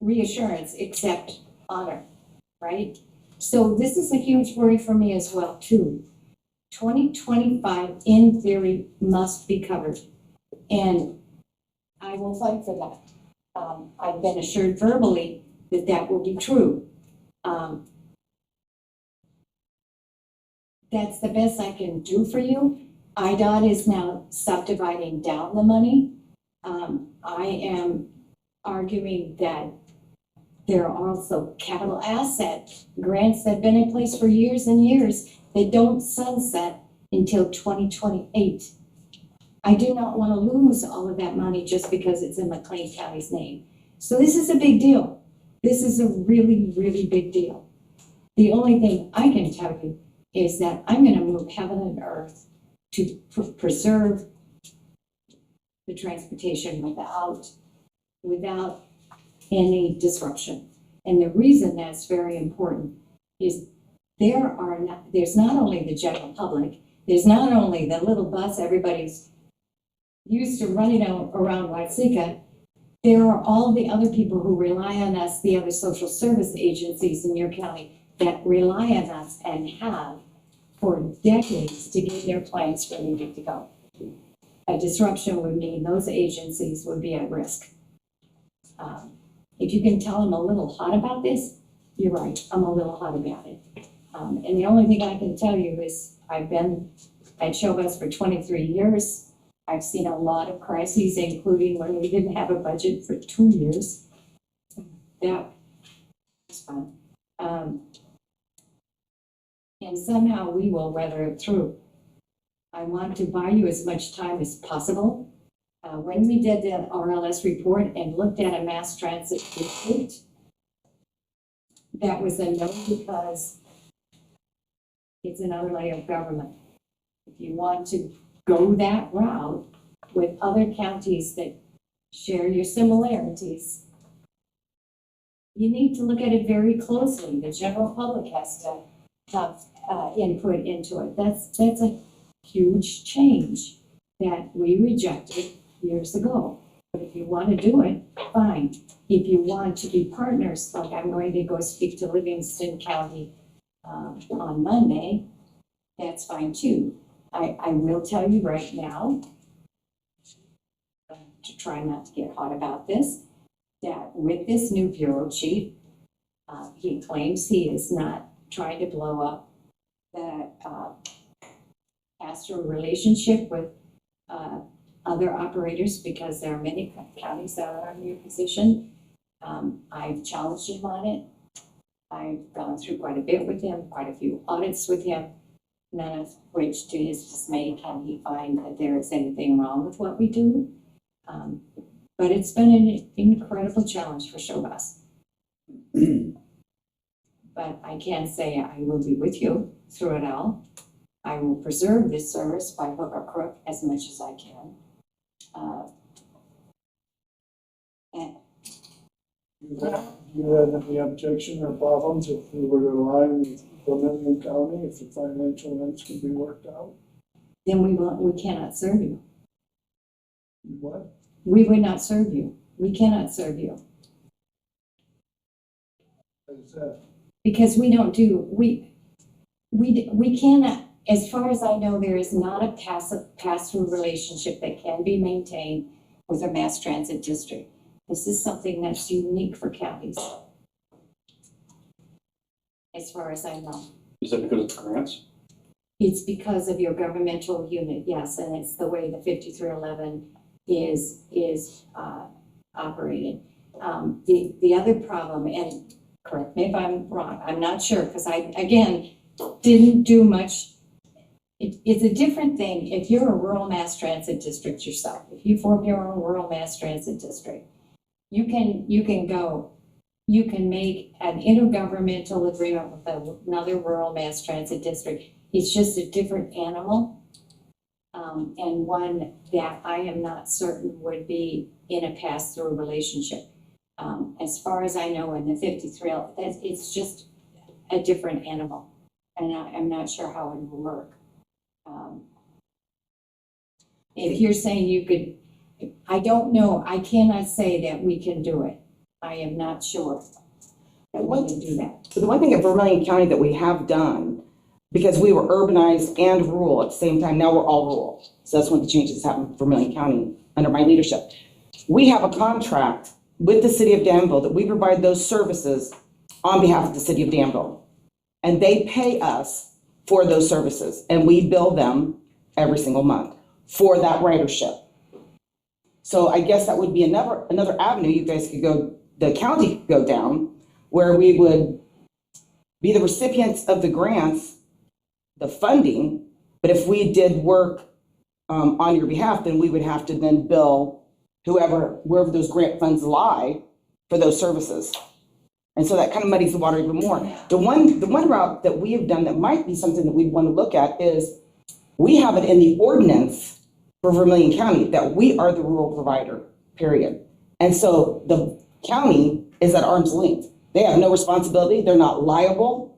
reassurance except honor, right? So this is a huge worry for me as well too. 2025 in theory must be covered and I will fight for that. I've been assured verbally that that will be true. That's the best I can do for you. IDOT is now subdividing down the money. I am arguing that there are also capital asset grants that have been in place for years and years that don't sunset until 2028. I do not want to lose all of that money just because it's in McLean County's name. So this is a big deal. This is a really, really big deal. The only thing I can tell you is that I'm going to move heaven and earth to preserve the transportation without any disruption. And the reason that's very important is there's not only the general public, there's not only the little bus everybody's used to running around Watsika, there are all the other people who rely on us, the other social service agencies in your county that rely on us and have for decades to get their plans where they need to go. A disruption would mean those agencies would be at risk. If you can tell I'm a little hot about this, you're right, I'm a little hot about it. And the only thing I can tell you is I've been at Showbus for 23 years. I've seen a lot of crises, including when we didn't have a budget for 2 years. That was fun. And somehow we will weather it through. I want to buy you as much time as possible. When we did the RLS report and looked at a mass transit district, that was a no because it's another layer of government. If you want to go that route with other counties that share your similarities, you need to look at it very closely. The general public has to have input into it. That's a huge change that we rejected years ago. But if you want to do it, fine. If you want to be partners, like I'm going to go speak to Livingston County on Monday, that's fine too. I will tell you right now, to try not to get hot about this, that with this new bureau chief, he claims he is not trying to blow up the pastoral relationship with other operators because there are many counties that are in your position. I've challenged him on it. I've gone through quite a bit with him, quite a few audits with him, none of which, to his dismay, can he find that there is anything wrong with what we do. But it's been an incredible challenge for Showbus. But I can say I will be with you through it all. I will preserve this service by hook or crook as much as I can. And Do you have any objection or problems if we were to align with Vermillion County, if the financial ends can be worked out? then we cannot serve you. What? We would not serve you. We cannot serve you. Is that? Because we don't do, we cannot, as far as I know, there is not a pass-through relationship that can be maintained with a mass transit district. This is something that's unique for counties. As far as I know. Is that because of the grants? It's because of your governmental unit, yes, and it's the way the 5311 is operated. The other problem, and correct me if I'm wrong, I'm not sure, because I, again, didn't do much. It's a different thing if you're a rural mass transit district yourself. If you form your own rural mass transit district, you can make an intergovernmental agreement with another rural mass transit district. It's just a different animal, and one that I am not certain would be in a pass-through relationship. As far as I know, in the 53, it's just a different animal, and I'm not sure how it will work. If you're saying you could, I don't know. I cannot say that we can do it. I am not sure that we can do that. So the one thing at Vermillion County that we have done, because we were urbanized and rural at the same time, now we're all rural. So that's one of the changes that happened in Vermillion County under my leadership. We have a contract with the city of Danville that we provide those services on behalf of the city of Danville. And they pay us for those services, and we bill them every single month for that ridership. So I guess that would be another avenue you guys could go, the county could go down, where we would be the recipients of the grants, the funding, but if we did work on your behalf, then we would have to then bill wherever those grant funds lie for those services. And so that kind of muddies the water even more. The one route that we have done that might be something that we'd want to look at is we have it in the ordinance for Vermillion County that we are the rural provider, period. And so the county is at arm's length. They have no responsibility. They're not liable.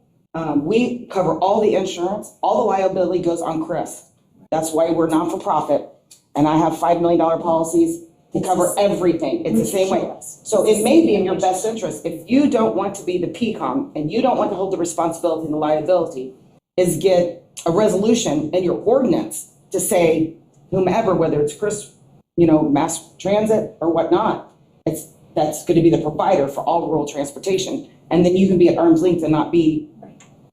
We cover all the insurance. All the liability goes on Chris. That's why we're non-for-profit. And I have $5 million policies to cover everything. It's the same way. So it may be in your best interest, if you don't want to be the PCOM and you don't want to hold the responsibility and the liability, is get a resolution in your ordinance to say whomever, whether it's Chris, mass transit or whatnot, that's going to be the provider for all rural transportation. And then you can be at arm's length and not be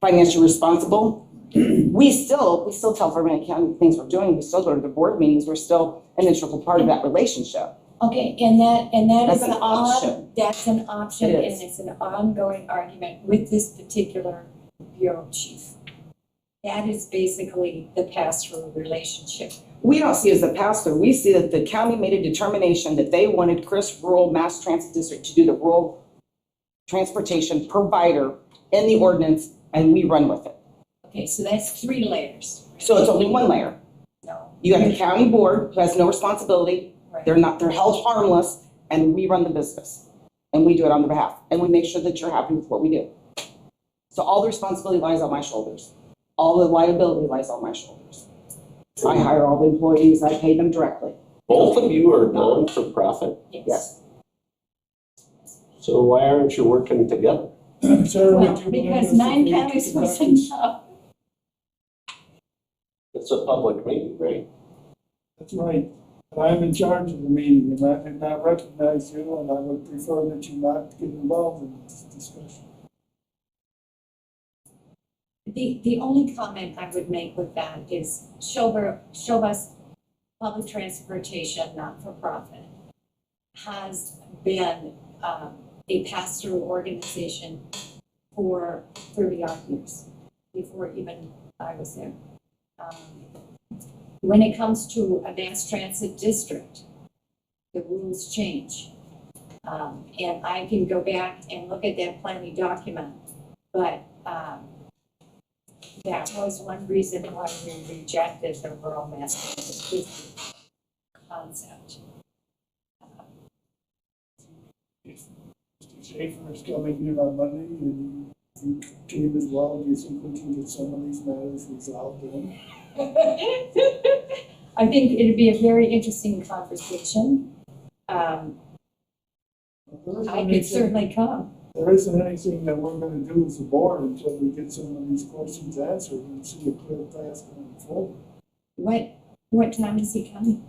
financially responsible. We still tell Vermillion County the things we're doing. We still go to the board meetings. We're still an integral part of that relationship. Okay, and that That's is an option. That's an option, It and is. it's an ongoing argument with this particular bureau chief. That is basically the pass-through relationship. We don't see it as a pass-through. We see that the county made a determination that they wanted Chris Rural Mass Transit District to do the rural transportation provider in the ordinance, and we run with it. Okay, so that's 3 layers. So it's only one layer. No. You have the county board who has no responsibility. Right. They're held harmless, and we run the business. And we do it on their behalf. And we make sure that you're happy with what we do. So all the responsibility lies on my shoulders. All the liability lies on my shoulders. I hire all the employees. I pay them directly. Both of you are non-for-profit, Yes. so why aren't you working together? Sarah, Well, would you because mind 9 us to counties keep was records? enough. It's a public meeting, right? That's right. And I'm in charge of the meeting, and I did not recognize you, and I would prefer that you not get involved in this discussion. The only comment I would make with that is Showbus public transportation, not-for-profit, has been a pass-through organization for 30-odd years, before even I was there. When it comes to a mass transit district, the rules change. And I can go back and look at that planning document, but that was one reason why we rejected the rural mass transit district concept. If Mr. Schaefer is coming here on Monday and you came as well, do you think we can get some of these matters resolved then? I think it'd be a very interesting conversation. I could certainly come. There isn't anything that we're gonna do as a board until we get some of these questions answered and see a clear path going forward. What time is he coming?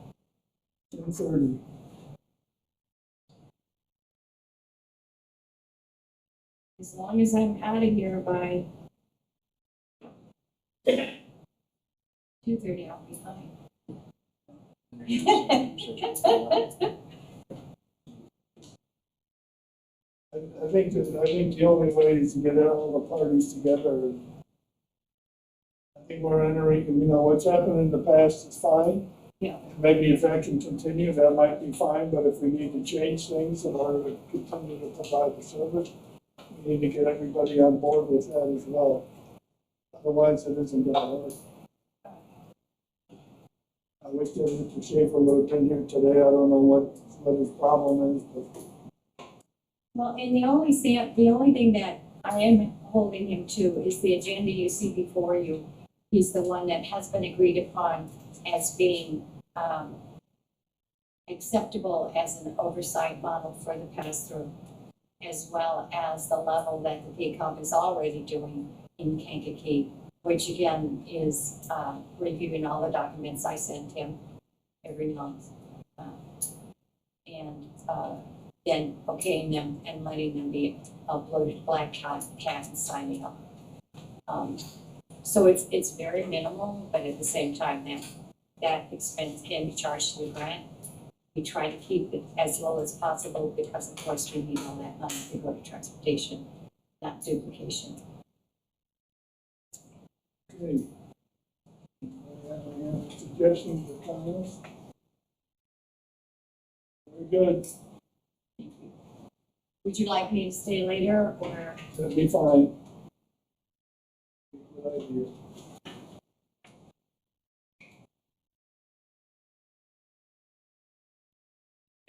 10:30. As long as I'm out of here by 2:30, I'll be fine. I think the only way is to get all the parties together. I think we're entering, what's happened in the past is fine. Yeah. Maybe if that can continue, that might be fine, but if we need to change things in order to continue to provide the service, we need to get everybody on board with that as well. Otherwise, it isn't gonna work. I wish that Mr. Schaefer would have been here today. I don't know what his problem is, but Well, and the only thing that I am holding him to is the agenda you see before you. He's the one that has been agreed upon as being acceptable as an oversight model for the pass-through, as well as the level that the PCOM is already doing in Kankakee, which again is reviewing all the documents I send him every month. And then okaying them and letting them be uploaded Black Cat and signing up. So it's very minimal, but at the same time, that expense can be charged to the grant. We try to keep it as low as possible because of course we need all that money to go to transportation, not duplication. okay. Any other suggestions or comments? Very good. Would you like me to stay later or? That'd be fine. Good idea.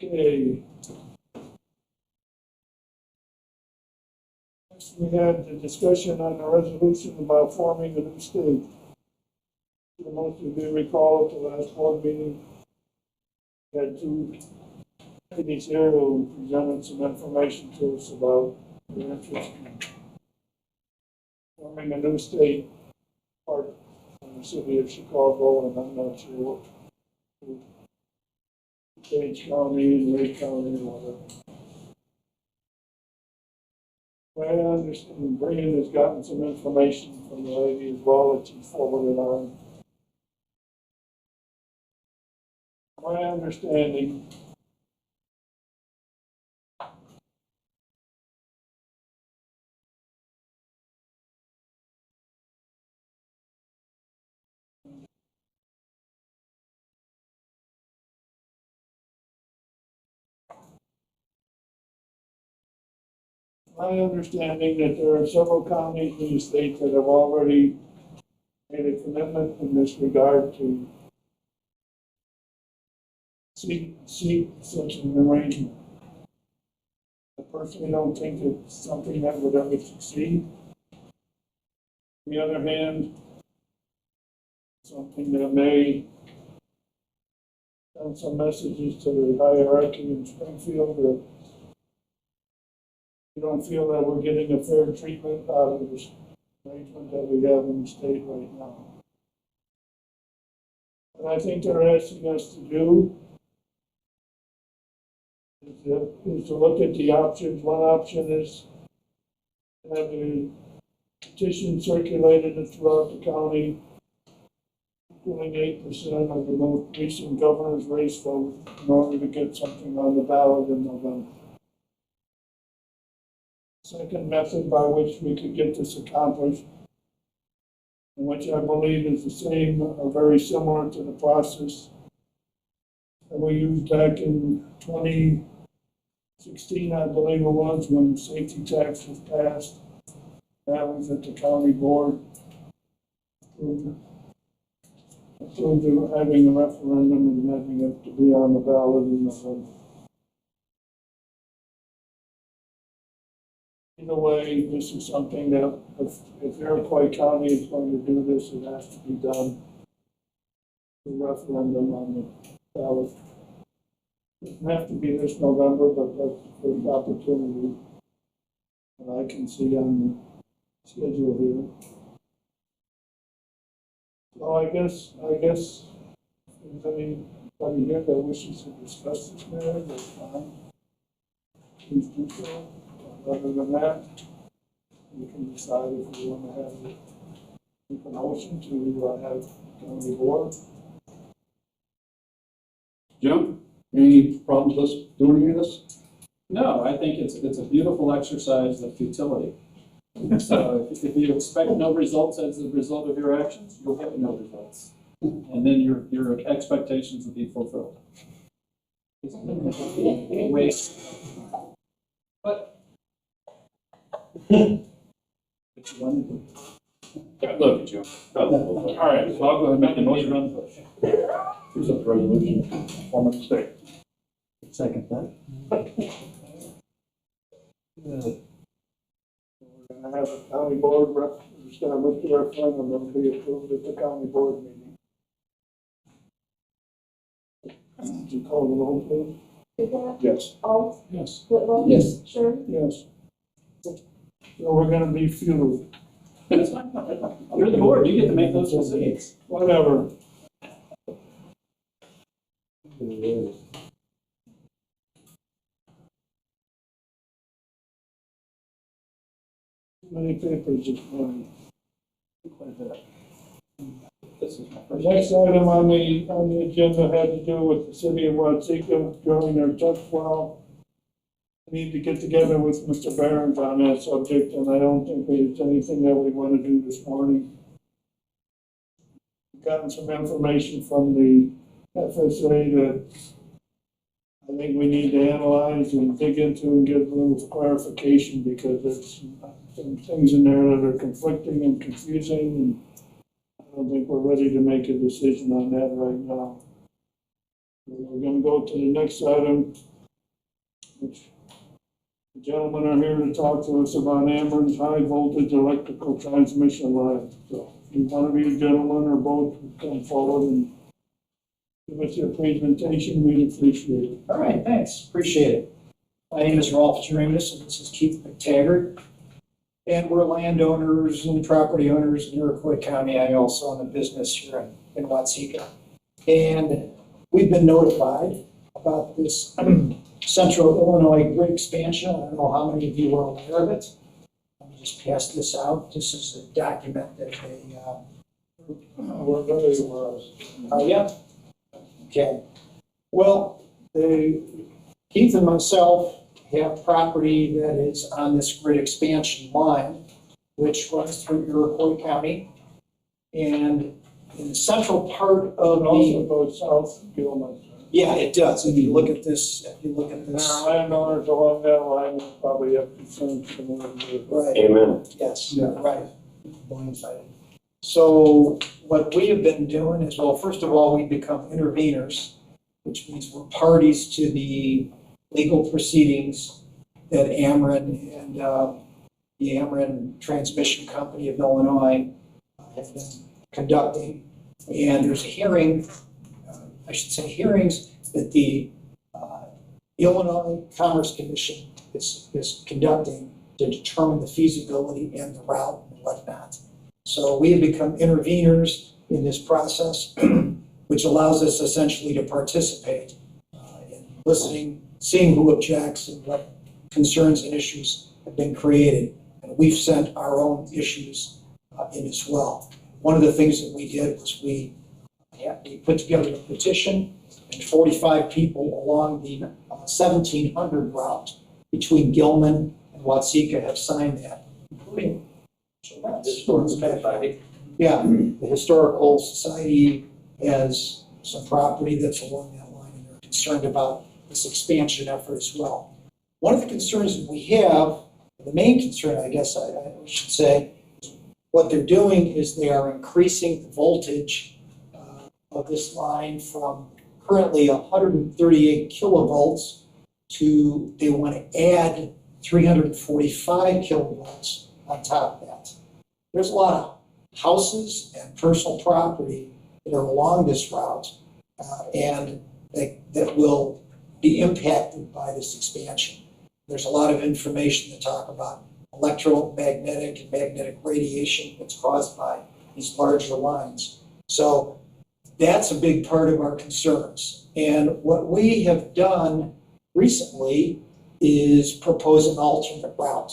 Okay. Next, we had the discussion on the resolution about forming a new state. Most of you recall at the last board meeting, we had two ladies here who presented some information to us about their interest in forming a new state part of the city of Chicago, and I'm not sure what Page County, Lake County, or whatever. Well, I understand Brian has gotten some information from the lady as well that she forwarded on. My understanding that there are several counties in the state that have already made a commitment in this regard to seek such an arrangement. I personally don't think it's something that would ever succeed. On the other hand, something that may send some messages to the hierarchy in Springfield that we don't feel that we're getting a fair treatment out of this arrangement that we have in the state right now. What I think they're asking us to do is to look at the options. One option is to have a petition circulated throughout the county doing 8% of the most recent governor's race vote in order to get something on the ballot in November. Second method by which we could get this accomplished, which I believe is the same or very similar to the process that we used back in 2016, I believe it was, when the safety tax was passed. That was at the county board. Approved having a referendum and having it to be on the ballot in November. Either way, this is something that if Iroquois County is going to do this, it has to be done. The referendum on the ballot. It doesn't have to be this November, but that's the first opportunity that I can see on the schedule here. So I guess if there's anybody here that wishes to discuss this matter, that's fine. Please do so. Other than that, we can decide if we want to have a motion to have county board. Jim, any problems with us doing any of this? No, I think it's a beautiful exercise of futility. So if you expect no results as a result of your actions, you'll get no results. And then your expectations will be fulfilled. Wait. But. Look at you. All right, so I'll go ahead and make the motion on the push. Here's a resolution, form of the state. Second that. We're gonna have a county board establish the referendum that will be approved at the county board meeting. Would you call the roll, please? Yes. Alt, Yes. Whitlow. Yes. Sure. Yes. So we're gonna be few, That's fine. You're the board, you get to make those decisions. whatever. Too many papers this morning. This is my The first. next item on the agenda had to do with the city of Watseka drilling their test well. We need to get together with Mr. Barons on that subject, and I don't think there's anything that we want to do this morning. We've gotten some information from the FSA that I think we need to analyze and dig into and get a little clarification, because there's some things in there that are conflicting and confusing, and I don't think we're ready to make a decision on that right now. We're gonna go to the next item, which the gentlemen are here to talk to us about Ameren's high voltage electrical transmission line. So if one of you gentlemen or both would come forward and give us your presentation, we'd appreciate it. All right, thanks, appreciate it. My name is Rolf Jeremus, and this is Keith McTaggart. And we're landowners and property owners in Iroquois County. I also own a business here in Watseka. And we've been notified about this Central Illinois grid expansion. I don't know how many of you are aware of it. Let me just pass this out. This is a document that they, We're very aware of it. yeah. Okay. Well, Keith and myself have property that is on this grid expansion line, which runs through Iroquois County. And in the central part of It also the, goes south of Gilman. yeah, it does. If you look at this, There are landowners along that line that probably have concerns similar to right. Amen. Yes, Yeah. right. Blindsided. So what we have been doing is, well, first of all, we become interveners, which means we're parties to the legal proceedings that Ameren and the Ameren Transmission Company of Illinois have been conducting. And there's a hearing, I should say hearings, that the Illinois Commerce Commission is conducting to determine the feasibility and the route and whatnot. So we have become interveners in this process, which allows us essentially to participate in listening, seeing who objects and what concerns and issues have been created. And we've sent our own issues in as well. One of the things that we did was we They put together a petition, and 45 people along the 1700 route between Gilman and Watseka have signed that, including yeah, the Historical Society has some property that's along that line, and they're concerned about this expansion effort as well. One of the concerns that we have, the main concern, I guess I should say, what they're doing is they are increasing the voltage of this line from currently 138 kilovolts to, they want to add 345 kilovolts on top of that. There's a lot of houses and personal property that are along this route and that will be impacted by this expansion. There's a lot of information to talk about electromagnetic and magnetic radiation that's caused by these larger lines. So that's a big part of our concerns. And what we have done recently is propose an alternate route.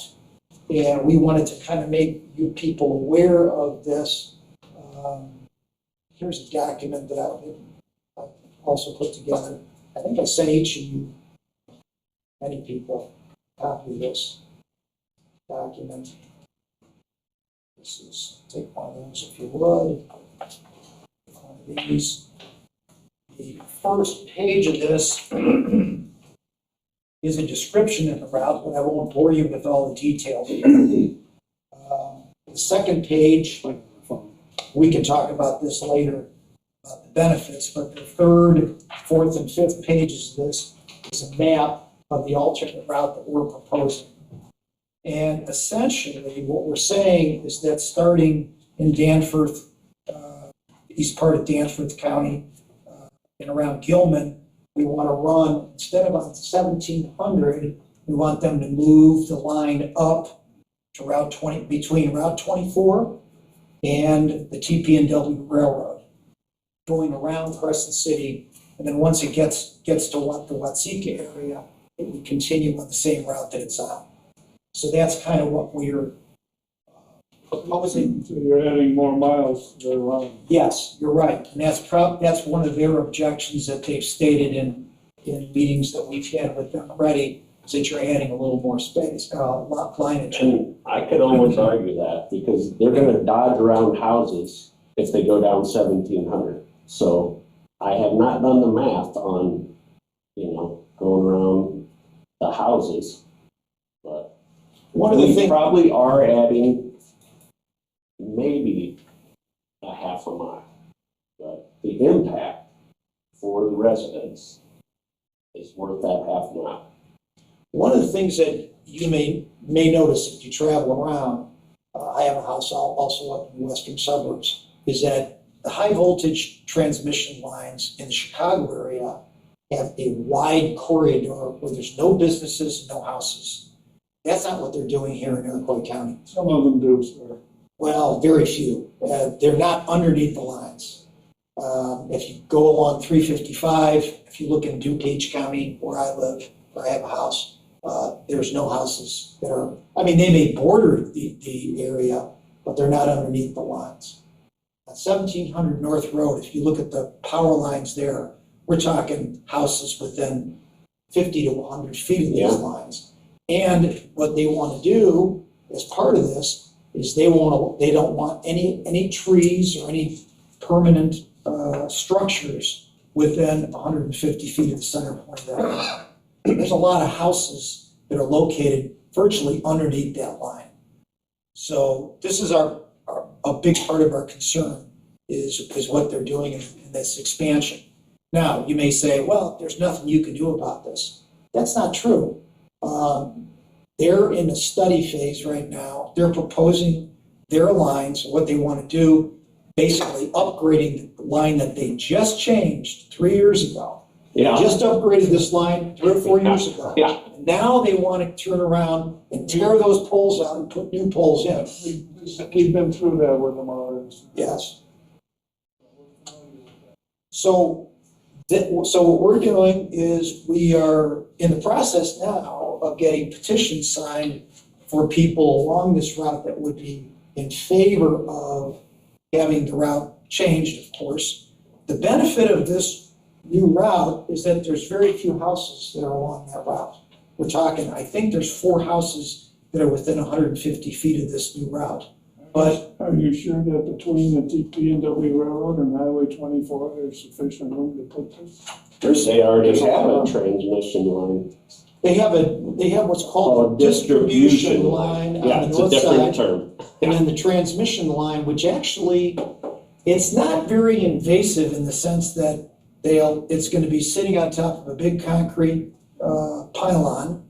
And we wanted to kind of make you people aware of this. Here's a document that I also put together. I think I sent each of you, many people, a copy of this document. This is, take one of those if you would. One of these. The first page of this is a description of the route, but I won't bore you with all the details. The second page, we can talk about this later, about the benefits, but the third, fourth, and fifth pages of this is a map of the alternate route that we're proposing. And essentially, what we're saying is that starting in Danforth, east part of Danforth County, and around Gilman, we want to run, instead of on 1700, we want them to move the line up to Route 20, between Route 24 and the TP&W Railroad, going around Crescent City, and then once it gets to the Watseka area, it would continue on the same route that it's on. So that's kind of what we're proposing. So you're adding more miles to the line. Yes, you're right, and that's one of their objections that they've stated in meetings that we've had with them already, is that you're adding a little more space, lineage. And I could almost argue that, because they're gonna dodge around houses if they go down 1700. So I have not done the math on, going around the houses, but One of the we things, probably are adding maybe a half a mile, but the impact for the residents is worth that half mile. one of the things that you may notice if you travel around, I have a house also up in the western suburbs, is that the high voltage transmission lines in the Chicago area have a wide corridor where there's no businesses, no houses. That's not what they're doing here in Iroquois County. Some of them do, sir. Well, very few. They're not underneath the lines. If you go along 355, if you look in DuPage County, where I live, where I have a house, there's no houses that are, they may border the area, but they're not underneath the lines. On 1700 North Road, if you look at the power lines there, we're talking houses within 50 to 100 feet of these lines. And what they want to do as part of this is they don't want any trees or any permanent structures within 150 feet of the center point of that line. There's a lot of houses that are located virtually underneath that line. So this is a big part of our concern is what they're doing in this expansion. Now, you may say, well, there's nothing you can do about this. That's not true. They're in a study phase right now. They're proposing their lines, what they want to do, basically upgrading the line that they just changed 3 years ago. Yeah. They just upgraded this line 3 or 4 years ago. Yeah. Now they want to turn around and tear those poles out and put new poles in. We've been through that with them already. Yes. So what we're doing is we are in the process now of getting petitions signed for people along this route that would be in favor of having the route changed, of course. the benefit of this new route is that there's very few houses that are along that route. We're talking, I think there's 4 houses that are within 150 feet of this new route. But Are you sure that between the TP&W Railroad and Highway 24, there's sufficient room to put this? They already have a transmission line. they have what's called a distribution line Yeah, on the it's a north different side. term. And then the transmission line, which actually, it's not very invasive in the sense that it's gonna be sitting on top of a big concrete pylon.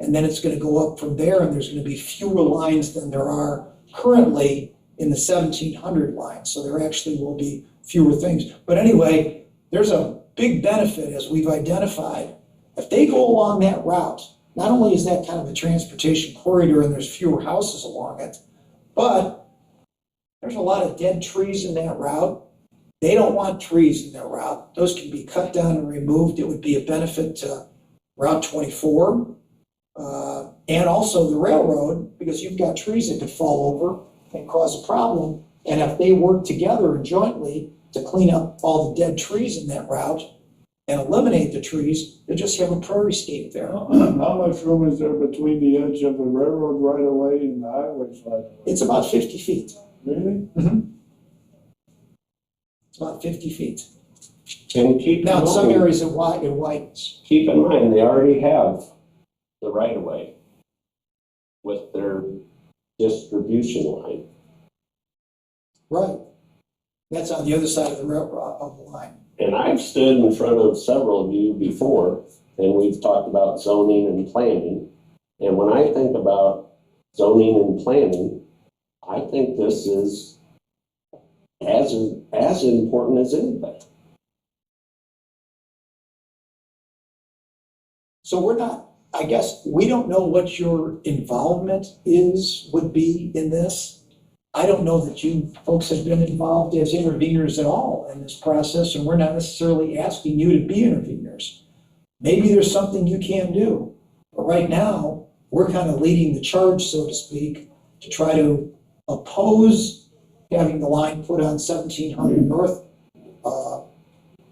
And then it's gonna go up from there, and there's gonna be fewer lines than there are currently in the 1700 line. So there actually will be fewer things. But anyway, there's a big benefit, as we've identified. If they go along that route, not only is that kind of a transportation corridor and there's fewer houses along it, but there's a lot of dead trees in that route. They don't want trees in their route. Those can be cut down and removed. It would be a benefit to Route 24 and also the railroad, because you've got trees that could fall over and cause a problem. And if they work together and jointly to clean up all the dead trees in that route and eliminate the trees, you just have a prairie scape there. How much room is there between the edge of the railroad right of way and the highways right of way? It's about 50 feet. Really? It's about 50 feet. And keep Now, in some in mind, areas it widens. keep in mind, they already have the right of way with their distribution line. Right. That's on the other side of the railroad, of the line. And I've stood in front of several of you before, and we've talked about zoning and planning. And when I think about zoning and planning, I think this is as important as anything. So we're not, I guess, we don't know what your involvement would be in this. I don't know that you folks have been involved as interveners at all in this process, and we're not necessarily asking you to be interveners. Maybe there's something you can do, but right now, we're kind of leading the charge, so to speak, to try to oppose having the line put on 1700 North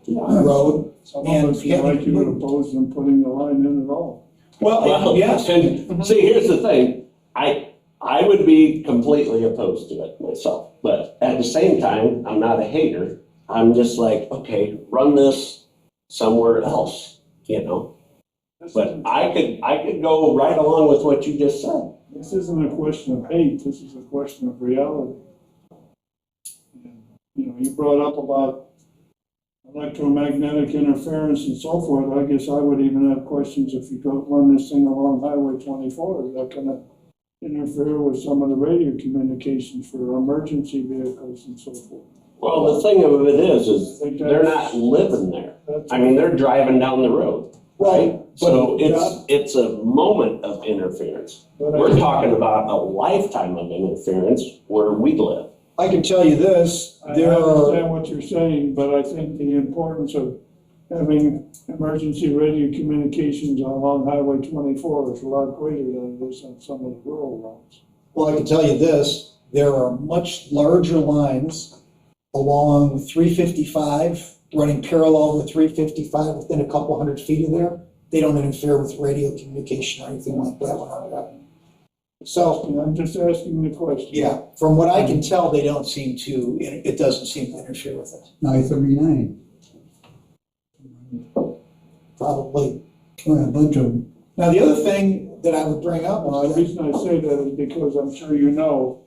Road. Some of us would like you to oppose them putting the line in at all. Well, yes. And see, here's the thing, I would be completely opposed to it myself, but at the same time, I'm not a hater. I'm just like, okay, run this somewhere else, you know? But I could go right along with what you just said. This isn't a question of hate, this is a question of reality. And, you know, you brought up about electromagnetic interference and so forth. I guess I would even have questions if you don't run this thing along Highway 24. Is that gonna interfere with some of the radio communications for emergency vehicles and so forth? Well, the thing of it is they're not living there. I mean, they're driving down the road, right? So it's a moment of interference. We're talking about a lifetime of interference where we live. I can tell you this, I understand what you're saying, but I think the importance of having emergency radio communications along Highway 24 is a lot greater than it is on some of the rural roads. well, I can tell you this, there are much larger lines along 355, running parallel with 355 within a couple hundred feet of there. They don't interfere with radio communication or anything like that when I'm driving. So, And I'm just asking the question. yeah, from what I can tell, it doesn't seem to interfere with it. I-39, Probably. a bunch of them. Now, the other thing that I would bring up The is reason I say that is because I'm sure you know,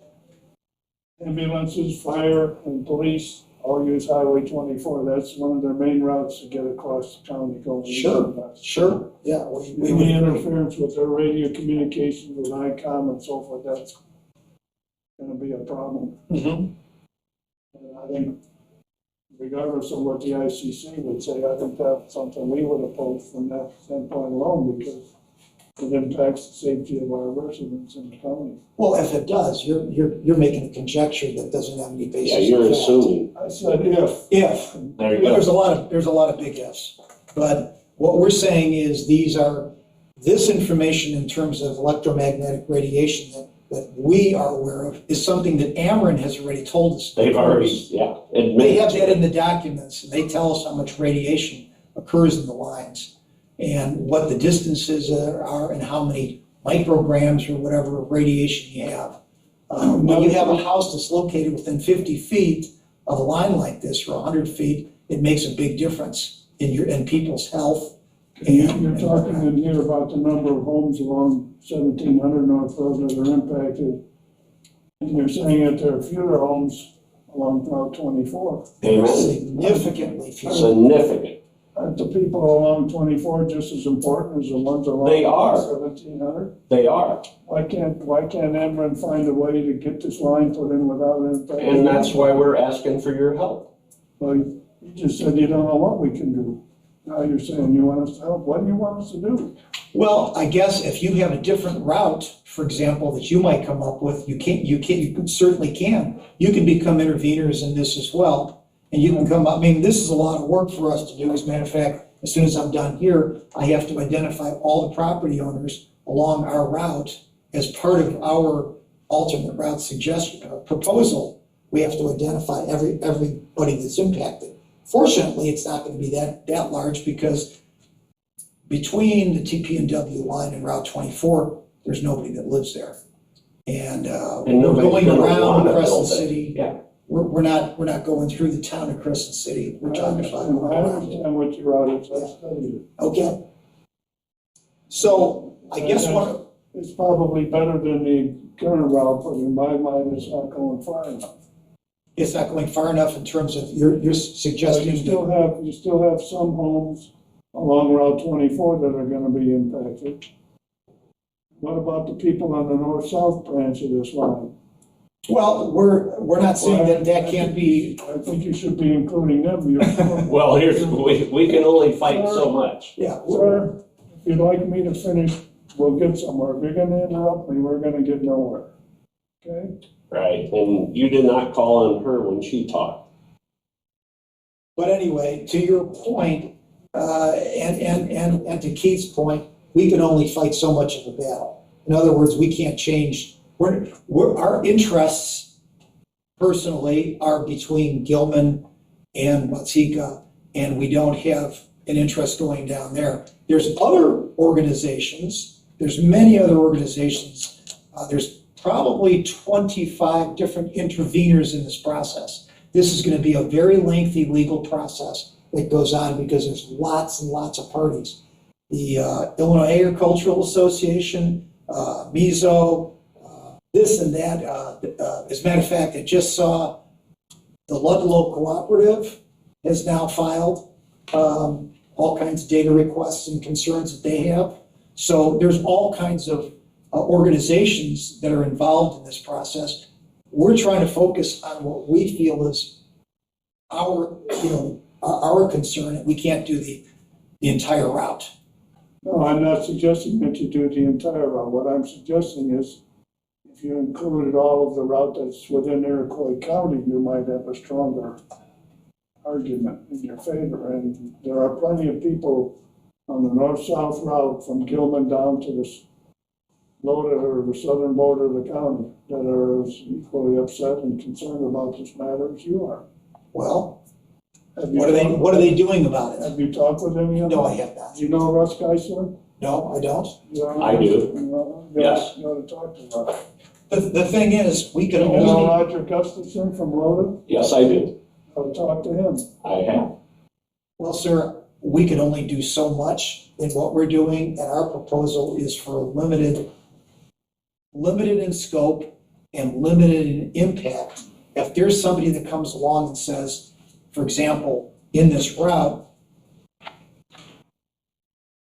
ambulances, fire, and police all use Highway 24. That's one of their main routes to get across the county going. Sure, yeah. We Any would interference with their radio communications with ICOM and so forth, that's gonna be a problem. Mhm. And I think regardless of what the ICC would say, I think that's something we would oppose from that standpoint alone, because it impacts the safety of our residents in the county. Well, if it does, you're making a conjecture that doesn't have any basis. Yeah, you're in fact. assuming. I said if. If, There you well, go. there's a lot of big ifs. But what we're saying is this information in terms of electromagnetic radiation that that we are aware of is something that Ameren has already told us. They've already, yeah, They admitted have to that it. in the documents, and they tell us how much radiation occurs in the lines and what the distances are and how many micrograms or whatever of radiation you have. When you have a house that's located within 50 feet of a line like this, or 100 feet, it makes a big difference in people's health. You're talking in here about the number of homes along 1700 North Road that are impacted. And you're saying that there are fewer homes along Route 24. Amen. Significantly fewer. Significant. Aren't the people along 24 just as important as the ones along They are. 1700? They are. Why can't Ameren find a way to get this line put in without impact? And that's why we're asking for your help. Well, you just said you don't know what we can do. Now you're saying you want us to help. What do you want us to do? Well, I guess if you have a different route, for example, that you might come up with, you certainly can. You can become interveners in this as well. And you can come up, I mean, this is a lot of work for us to do. As a matter of fact, as soon as I'm done here, I have to identify all the property owners along our route as part of our alternate route suggestion, proposal. We have to identify everybody that's impacted. Fortunately, it's not going to be that large because between the TP&W line and Route 24, there's nobody that lives there. And we're nobody's going gonna around wanna Crescent build it. City. Yeah. We're not going through the town of Crescent City. We're talking about. I understand what your route is. I studied it. Okay. So I guess one, It's probably better than the current route, but in my mind, it's not going far enough. it's not going far enough in terms of you're So suggesting. you still have some homes along Route 24 that are gonna be impacted. What about the people on the north-south branch of this line? Well, we're not saying that can't be, I think you should be including them. Well, we can only fight so much. yeah. Sir, if you'd like me to finish, we'll get somewhere. If you're gonna interrupt me, we're gonna get nowhere. Okay? Right, and you did not call on her when she talked. But anyway, to your point, and to Keith's point, we can only fight so much of a battle. In other words, we can't change, our interests personally are between Gilman and Watseka, and we don't have an interest going down there. There's other organizations, there's many other organizations, there's probably 25 different interveners in this process. This is going to be a very lengthy legal process that goes on because there's lots and lots of parties. The Illinois Agricultural Association, MISO, this and that. As a matter of fact, I just saw the Ludlow Cooperative has now filed all kinds of data requests and concerns that they have. So there's all kinds of organizations that are involved in this process. We're trying to focus on what we feel is our concern. We can't do the entire route. No, I'm not suggesting that you do the entire route. What I'm suggesting is if you included all of the route that's within Iroquois County, you might have a stronger argument in your favor. And there are plenty of people on the north-south route from Gilman down to the Lota or the southern border of the county that are as equally upset and concerned about this matter as you are. Well, what are they doing about it? Have you talked with them yet? No, I have not. Do you know Russ Geisler? No, I don't. I do. You Yes. ought to talk to Russ. The thing is, we can You know only, Roger Gustafson from Lota? Yes, I do. I'll talk to him. I have. well, sir, we can only do so much in what we're doing, and our proposal is for limited in scope and limited in impact. If there's somebody that comes along and says, for example, in this route,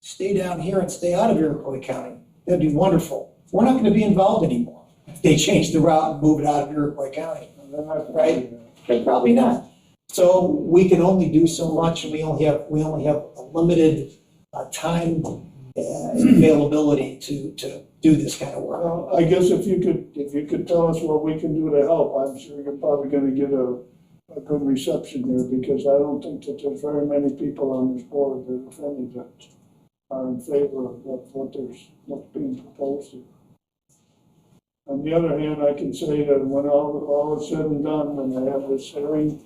stay down here and stay out of Iroquois County, that'd be wonderful. We're not gonna be involved anymore. If they change the route and move it out of Iroquois County, right? Probably not. So we can only do so much, and we only have a limited time and availability to do this kind of work. Well, I guess if you could tell us what we can do to help, I'm sure you're probably gonna get a good reception here, because I don't think that there's very many people on this board, if any, that are in favor of what's being proposed here. On the other hand, I can say that when all is said and done, when they have this hearing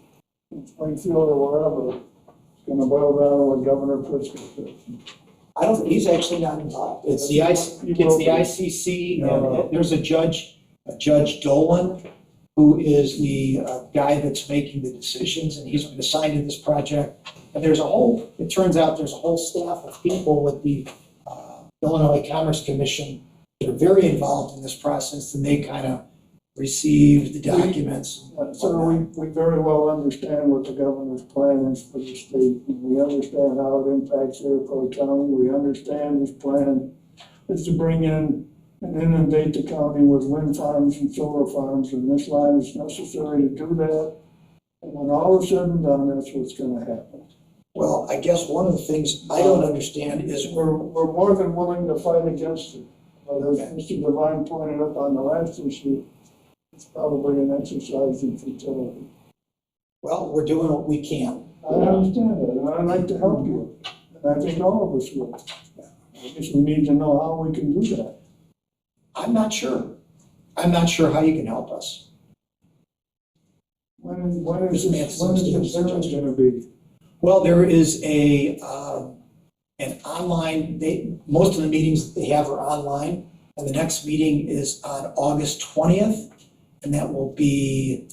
in Springfield or wherever, it's gonna boil down to what Governor Pritzker says. I don't, he's actually not involved. It's the ICC, and there's a Judge Dolan, who is the guy that's making the decisions, and he's been assigned to this project. And it turns out there's a whole staff of people with the Illinois Commerce Commission that are very involved in this process, and they kind of receive the documents. So we very well understand what the governor's plan is for the state, and we understand how it impacts Iroquois County. We understand his plan is to bring in and inundate the county with wind farms and solar farms, and this line is necessary to do that. And when all is said and done, that's what's gonna happen. Well, I guess one of the things I don't understand is We're more than willing to fight against it. But as Mr. Devine pointed out on the last issue, it's probably an exercise in futility. well, we're doing what we can. I understand that, and I'd like to help you, and I think all of us will. I guess we need to know how we can do that. I'm not sure. I'm not sure how you can help us. When is this hearing gonna be? Well, there is an online, most of the meetings they have are online, and the next meeting is on August 20th, and that will be,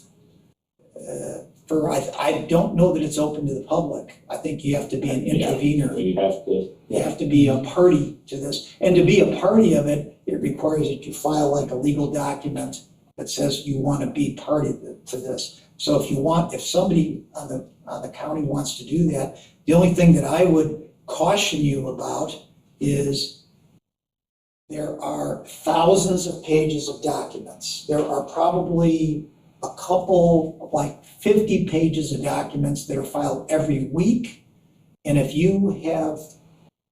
I don't know that it's open to the public. I think you have to be an intervener. You have to be a party to this. And to be a party of it, it requires that you file like a legal document that says you want to be party to this. So if somebody on the county wants to do that, the only thing that I would caution you about is there are thousands of pages of documents. There are probably a couple, like 50 pages of documents that are filed every week. And if you have,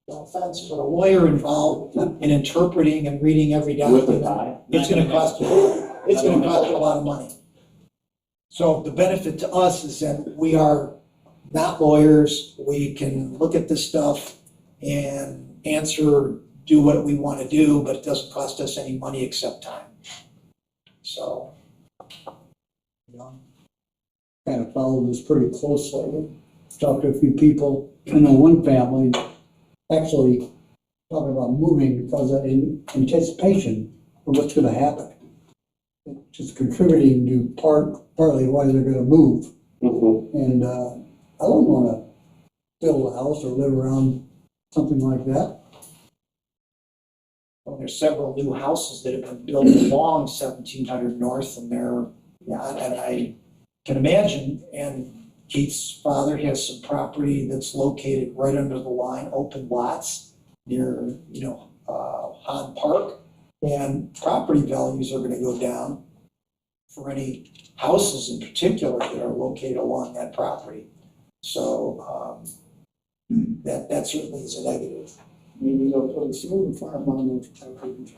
no offense, but a lawyer involved in interpreting and reading every document, it's gonna cost you a lot of money. So the benefit to us is that we are not lawyers. We can look at this stuff and do what we want to do, but it doesn't cost us any money except time. So. Kind of followed this pretty closely. Talked to a few people. I know one family actually talking about moving because of anticipation of what's going to happen. Just contributing to partly why they're going to move. Mm-hmm. And I wouldn't want to build a house or live around something like that. Well, there's several new houses that have been built along 1700 North, and and I can imagine, and Keith's father has some property that's located right under the line, open lots near, Han Park, and property values are gonna go down for any houses in particular that are located along that property. So, that certainly is a negative. Maybe they'll put a solar farm on those properties.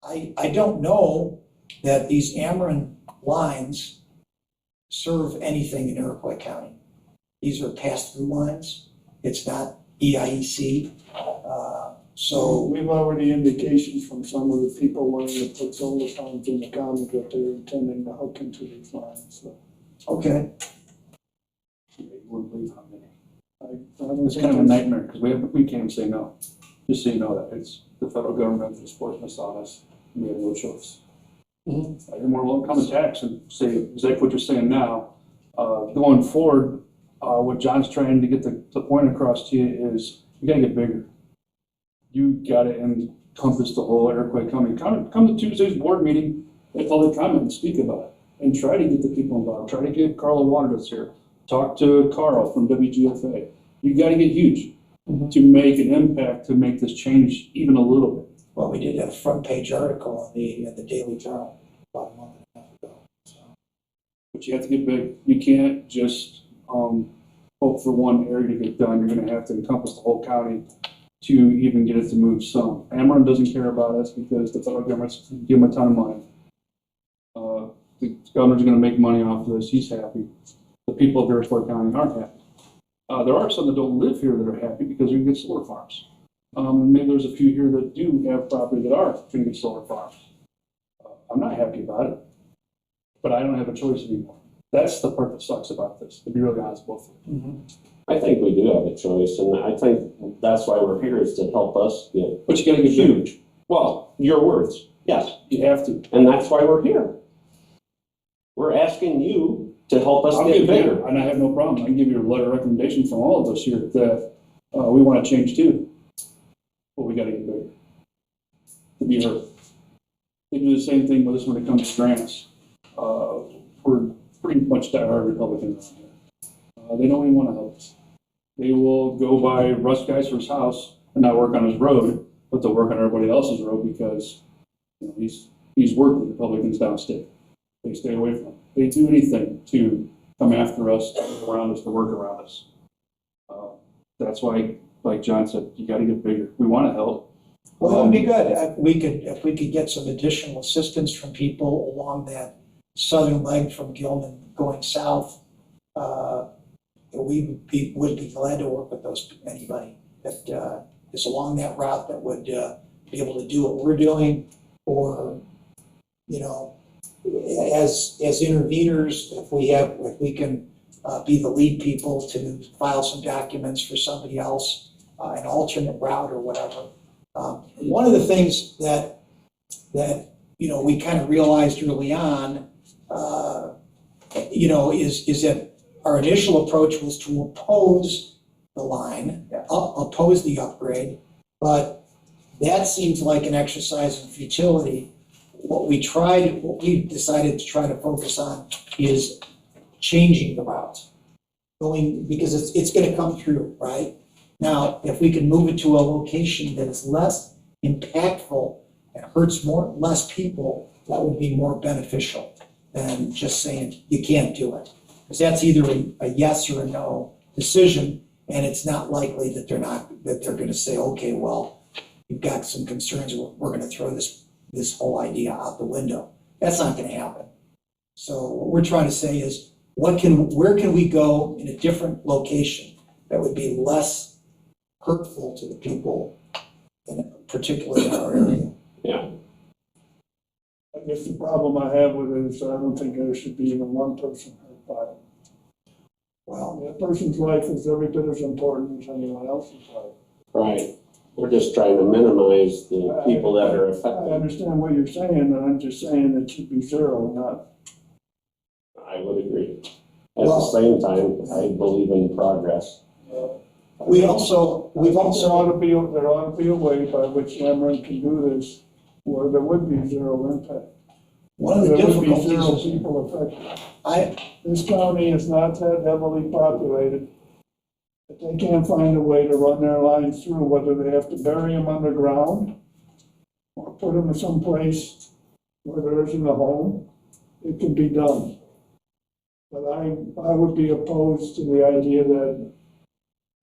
I don't know that these Ameren lines serve anything in Iroquois County. These are pass-through lines. It's not EIEC. So we've already indications from some of the people wanting to put solar farms in the county that they're intending to hook into these lines, so. okay, It's kind of a nightmare, because we can't say no. Just so you know that, it's the federal government that's forcing us on us, and we have no choice. Mhm. And we're willing to come and tax and say exactly what you're saying now. Going forward, what John's trying to get the point across to you is, you gotta get bigger. You gotta encompass the whole Iroquois County. Come to Tuesday's board meeting, let public comment and speak about it, and try to get the people involved. Try to get Carla Waters here. Talk to Carl from WGFA. You gotta get huge to make an impact, to make this change even a little bit. well, we did have a front page article in the Daily Journal about a month and a half ago. So. But you have to get big. You can't just hope for one area to get done. You're gonna have to encompass the whole county to even get it to move some. Ameren doesn't care about us because the federal government's give them a ton of money. The governor's gonna make money off of this. He's happy. The people of Iroquois County aren't happy. There are some that don't live here that are happy because we can get solar farms. And maybe there's a few here that do have property that are gonna be solar farms. I'm not happy about it, but I don't have a choice anymore. That's the part that sucks about this, to be really honest with you. I think we do have a choice, and I think that's why we're here, is to help us get But you gotta get bigger. huge. Well, your words, yes, You have to. and that's why we're here. We're asking you to help us I'll get give you, bigger. and I have no problem, I can give you a letter of recommendation from all of us here that, we wanna change too. But we gotta get bigger. To be heard. They do the same thing with us when it comes to grants. We're pretty much diehard Republicans around here. They don't even wanna help us. They will go by Russ Geiser's house and not work on his road, but they'll work on everybody else's road because, you know, he's worked with Republicans downstate. They stay away from him. They do anything to come after us, to go around us, to work around us. That's why, like John said, you gotta get bigger. We wanna help. Well, that would be good. If we could get some additional assistance from people along that southern leg from Gilman going south, would be glad to work with anybody that is along that route that would be able to do what we're doing, or, you know, as interveners, if we can be the lead people to file some documents for somebody else, an alternate route or whatever. One of the things that you know, we kind of realized early on, you know, is that our initial approach was to oppose the line, oppose the upgrade, but that seems like an exercise in futility. What we decided to try to focus on is changing the route, because it's gonna come through, right? Now, if we can move it to a location that is less impactful and hurts less people, that would be more beneficial than just saying you can't do it. Because that's either a yes or a no decision, and it's not likely that they're gonna say, okay, well, you've got some concerns, we're gonna throw this whole idea out the window. That's not gonna happen. So what we're trying to say is, where can we go in a different location that would be less hurtful to the people, particularly in our area? Yeah, I guess the problem I have with it is I don't think there should be even one person hurt by it. Well, That person's life is every bit as important as anyone else's life. right. We're just trying to minimize the people that are I affected. understand what you're saying, and I'm just saying it should be zero, not. I would agree. At the same time, I believe in progress. we've also, There ought to be a way by which Cameron can do this, where there would be zero impact. one of the There would be zero difficulties is, people affected. This county is not that heavily populated. If they can't find a way to run their lines through, whether they have to bury them underground or put them someplace where there isn't a home, it can be done. But I would be opposed to the idea that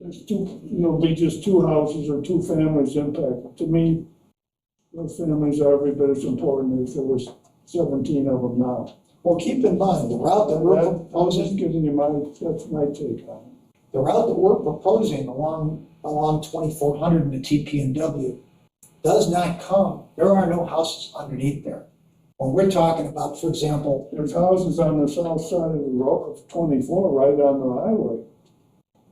there'll be just two houses or two families impacted. To me, those families are every bit as important as there was 17 of them now. well, keep in mind, the route that we're I'm proposing, just giving you that's my take on it. the route that we're proposing along 2400 and the TPNW does not come, there are no houses underneath there. When we're talking about, for example, There's houses on the south side of the road of 24, right on the highway.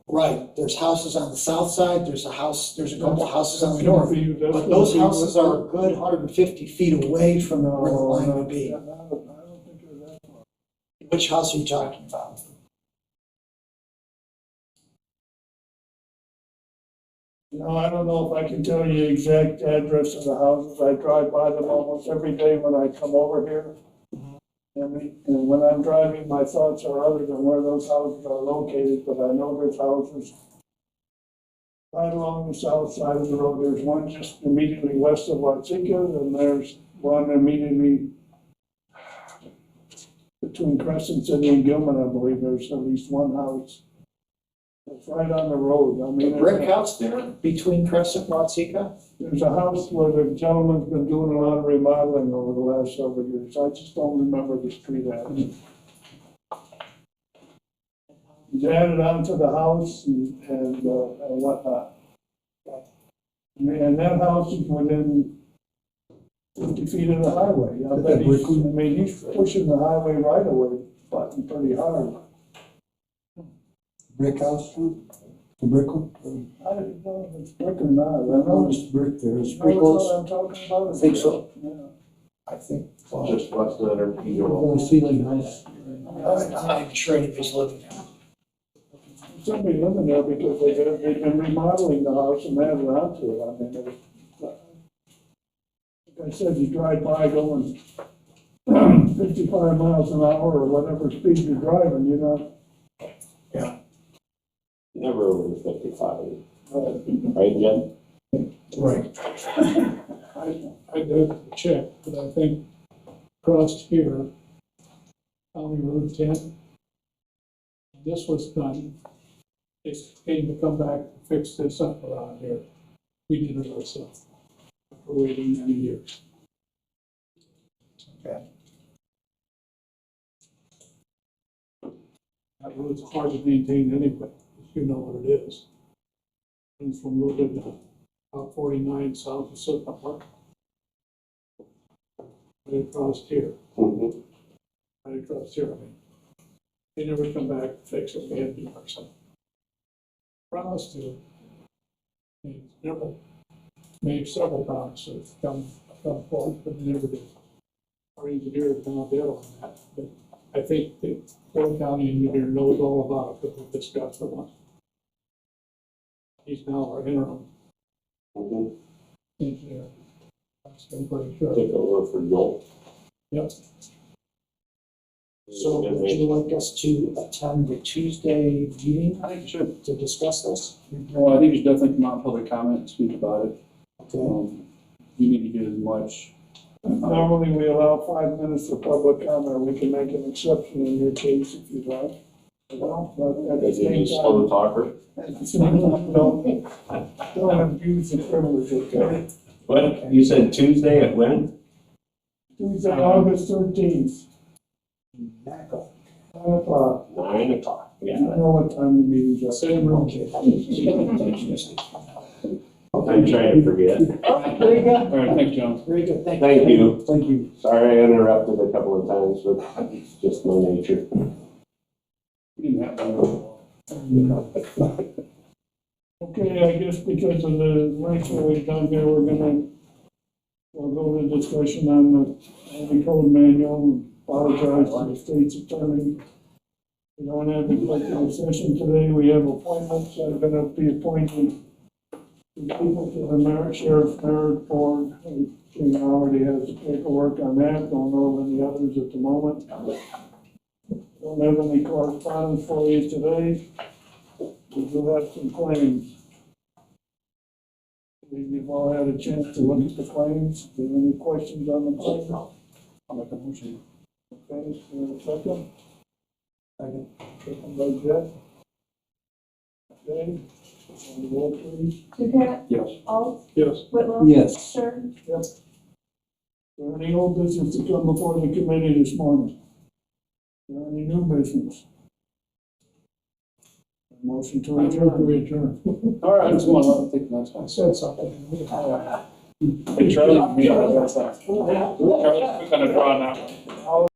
right, there's houses on the south side, there's a couple houses on the That's north. gonna be- that's But gonna those be- houses are a good 150 feet away from where the line would be. I don't think they're that far. Which house are you talking about? No, I don't know if I can tell you the exact address of the houses. I drive by them almost every day when I come over here. And when I'm driving, my thoughts are other than where those houses are located, but I know there's houses right along the south side of the road. There's one just immediately west of Watsika, and there's one immediately between Crescent City and Gilman, I believe. There's at least one house. It's right on the road. I The mean. brick house there between Crescent and Watsika? There's a house where the gentleman's been doing a lot of remodeling over the last several years. I just don't remember the street address. He's added on to the house and whatnot. And that house is within 50 feet of the highway. I bet he's pushing the highway right away button pretty hard. Brick house, the brick one? I don't know if it's brick or not. I know it's brick there, it's you know what I'm talking about. I think so. Yeah. I think. Just west of that, The ceiling house. I'm not even sure anybody's living there. Somebody living there because they've been remodeling the house and added on to it. I mean, it was, like I said, you drive by going 55 miles an hour or whatever speed you're driving, you're not, Never over 55, right, Jed? Right. I did check, but I think across here, County Road 10, this was done. They came to come back and fix this up around here. We did it ourselves. After waiting many years. Okay. That road's hard to maintain anyway, you know what it is. Runs from Logan to Route 49 south of Silver Park. Right across here, Mhm. right across here, I mean. They never come back to fix it, we had to do it ourselves. Promised to. They never made several promises, come forward, but they never did. Our engineer is not there on that, but I think the Ford County engineer knows all about it, because we discussed it once. He's now our interim Mhm. engineer. I'm pretty sure. Took over for Joel. Yep. So would you like us to attend the Tuesday meeting I think you should. to discuss this? Well, I think you should definitely come out in public comment and speak about it. Okay. You need to get as much. normally we allow 5 minutes for public comment. We can make an exception in your case if you'd like. Well, but at the Is he same a slow time, talker? at the same time, don't abuse the privilege, okay? What, you said Tuesday at when? Tuesday, August 13th, Macco. 9 o'clock. 9 o'clock, You yeah. know what time the meeting's at. Same room. Okay. I'm trying to forget. Very good. All right, thanks, John. Very good, thank you. Thank you. Thank you. Sorry I interrupted a couple of times, but it's just my nature. We didn't have one. Okay, I guess because of the length that we've done here, we'll go to discussion on the Anti-Code Manual. Apologize to the state's attorney. We don't have executive session today. We have appointments that are gonna be appointed to people to the merit, sheriff's merit board. King already has the paperwork on that. Don't know of any others at the moment. Don't have any correspondence for you today. We do have some claims. You've all had a chance to look at the claims. Do you have any questions on the claims? I'll make a motion. Okay, so a second. Second. Second by Jeff. Okay, and roll please. Ducat, Yes. Alt, Yes. Whitlow. Yes. Stern. Is there any old business to come before the committee this morning? Is there any new business? Motion to I move adjourn. we adjourn. All right, let's go on. I'll take the next one. I said something. Hey, Charlie, me, that's that. Charlie's gonna draw now.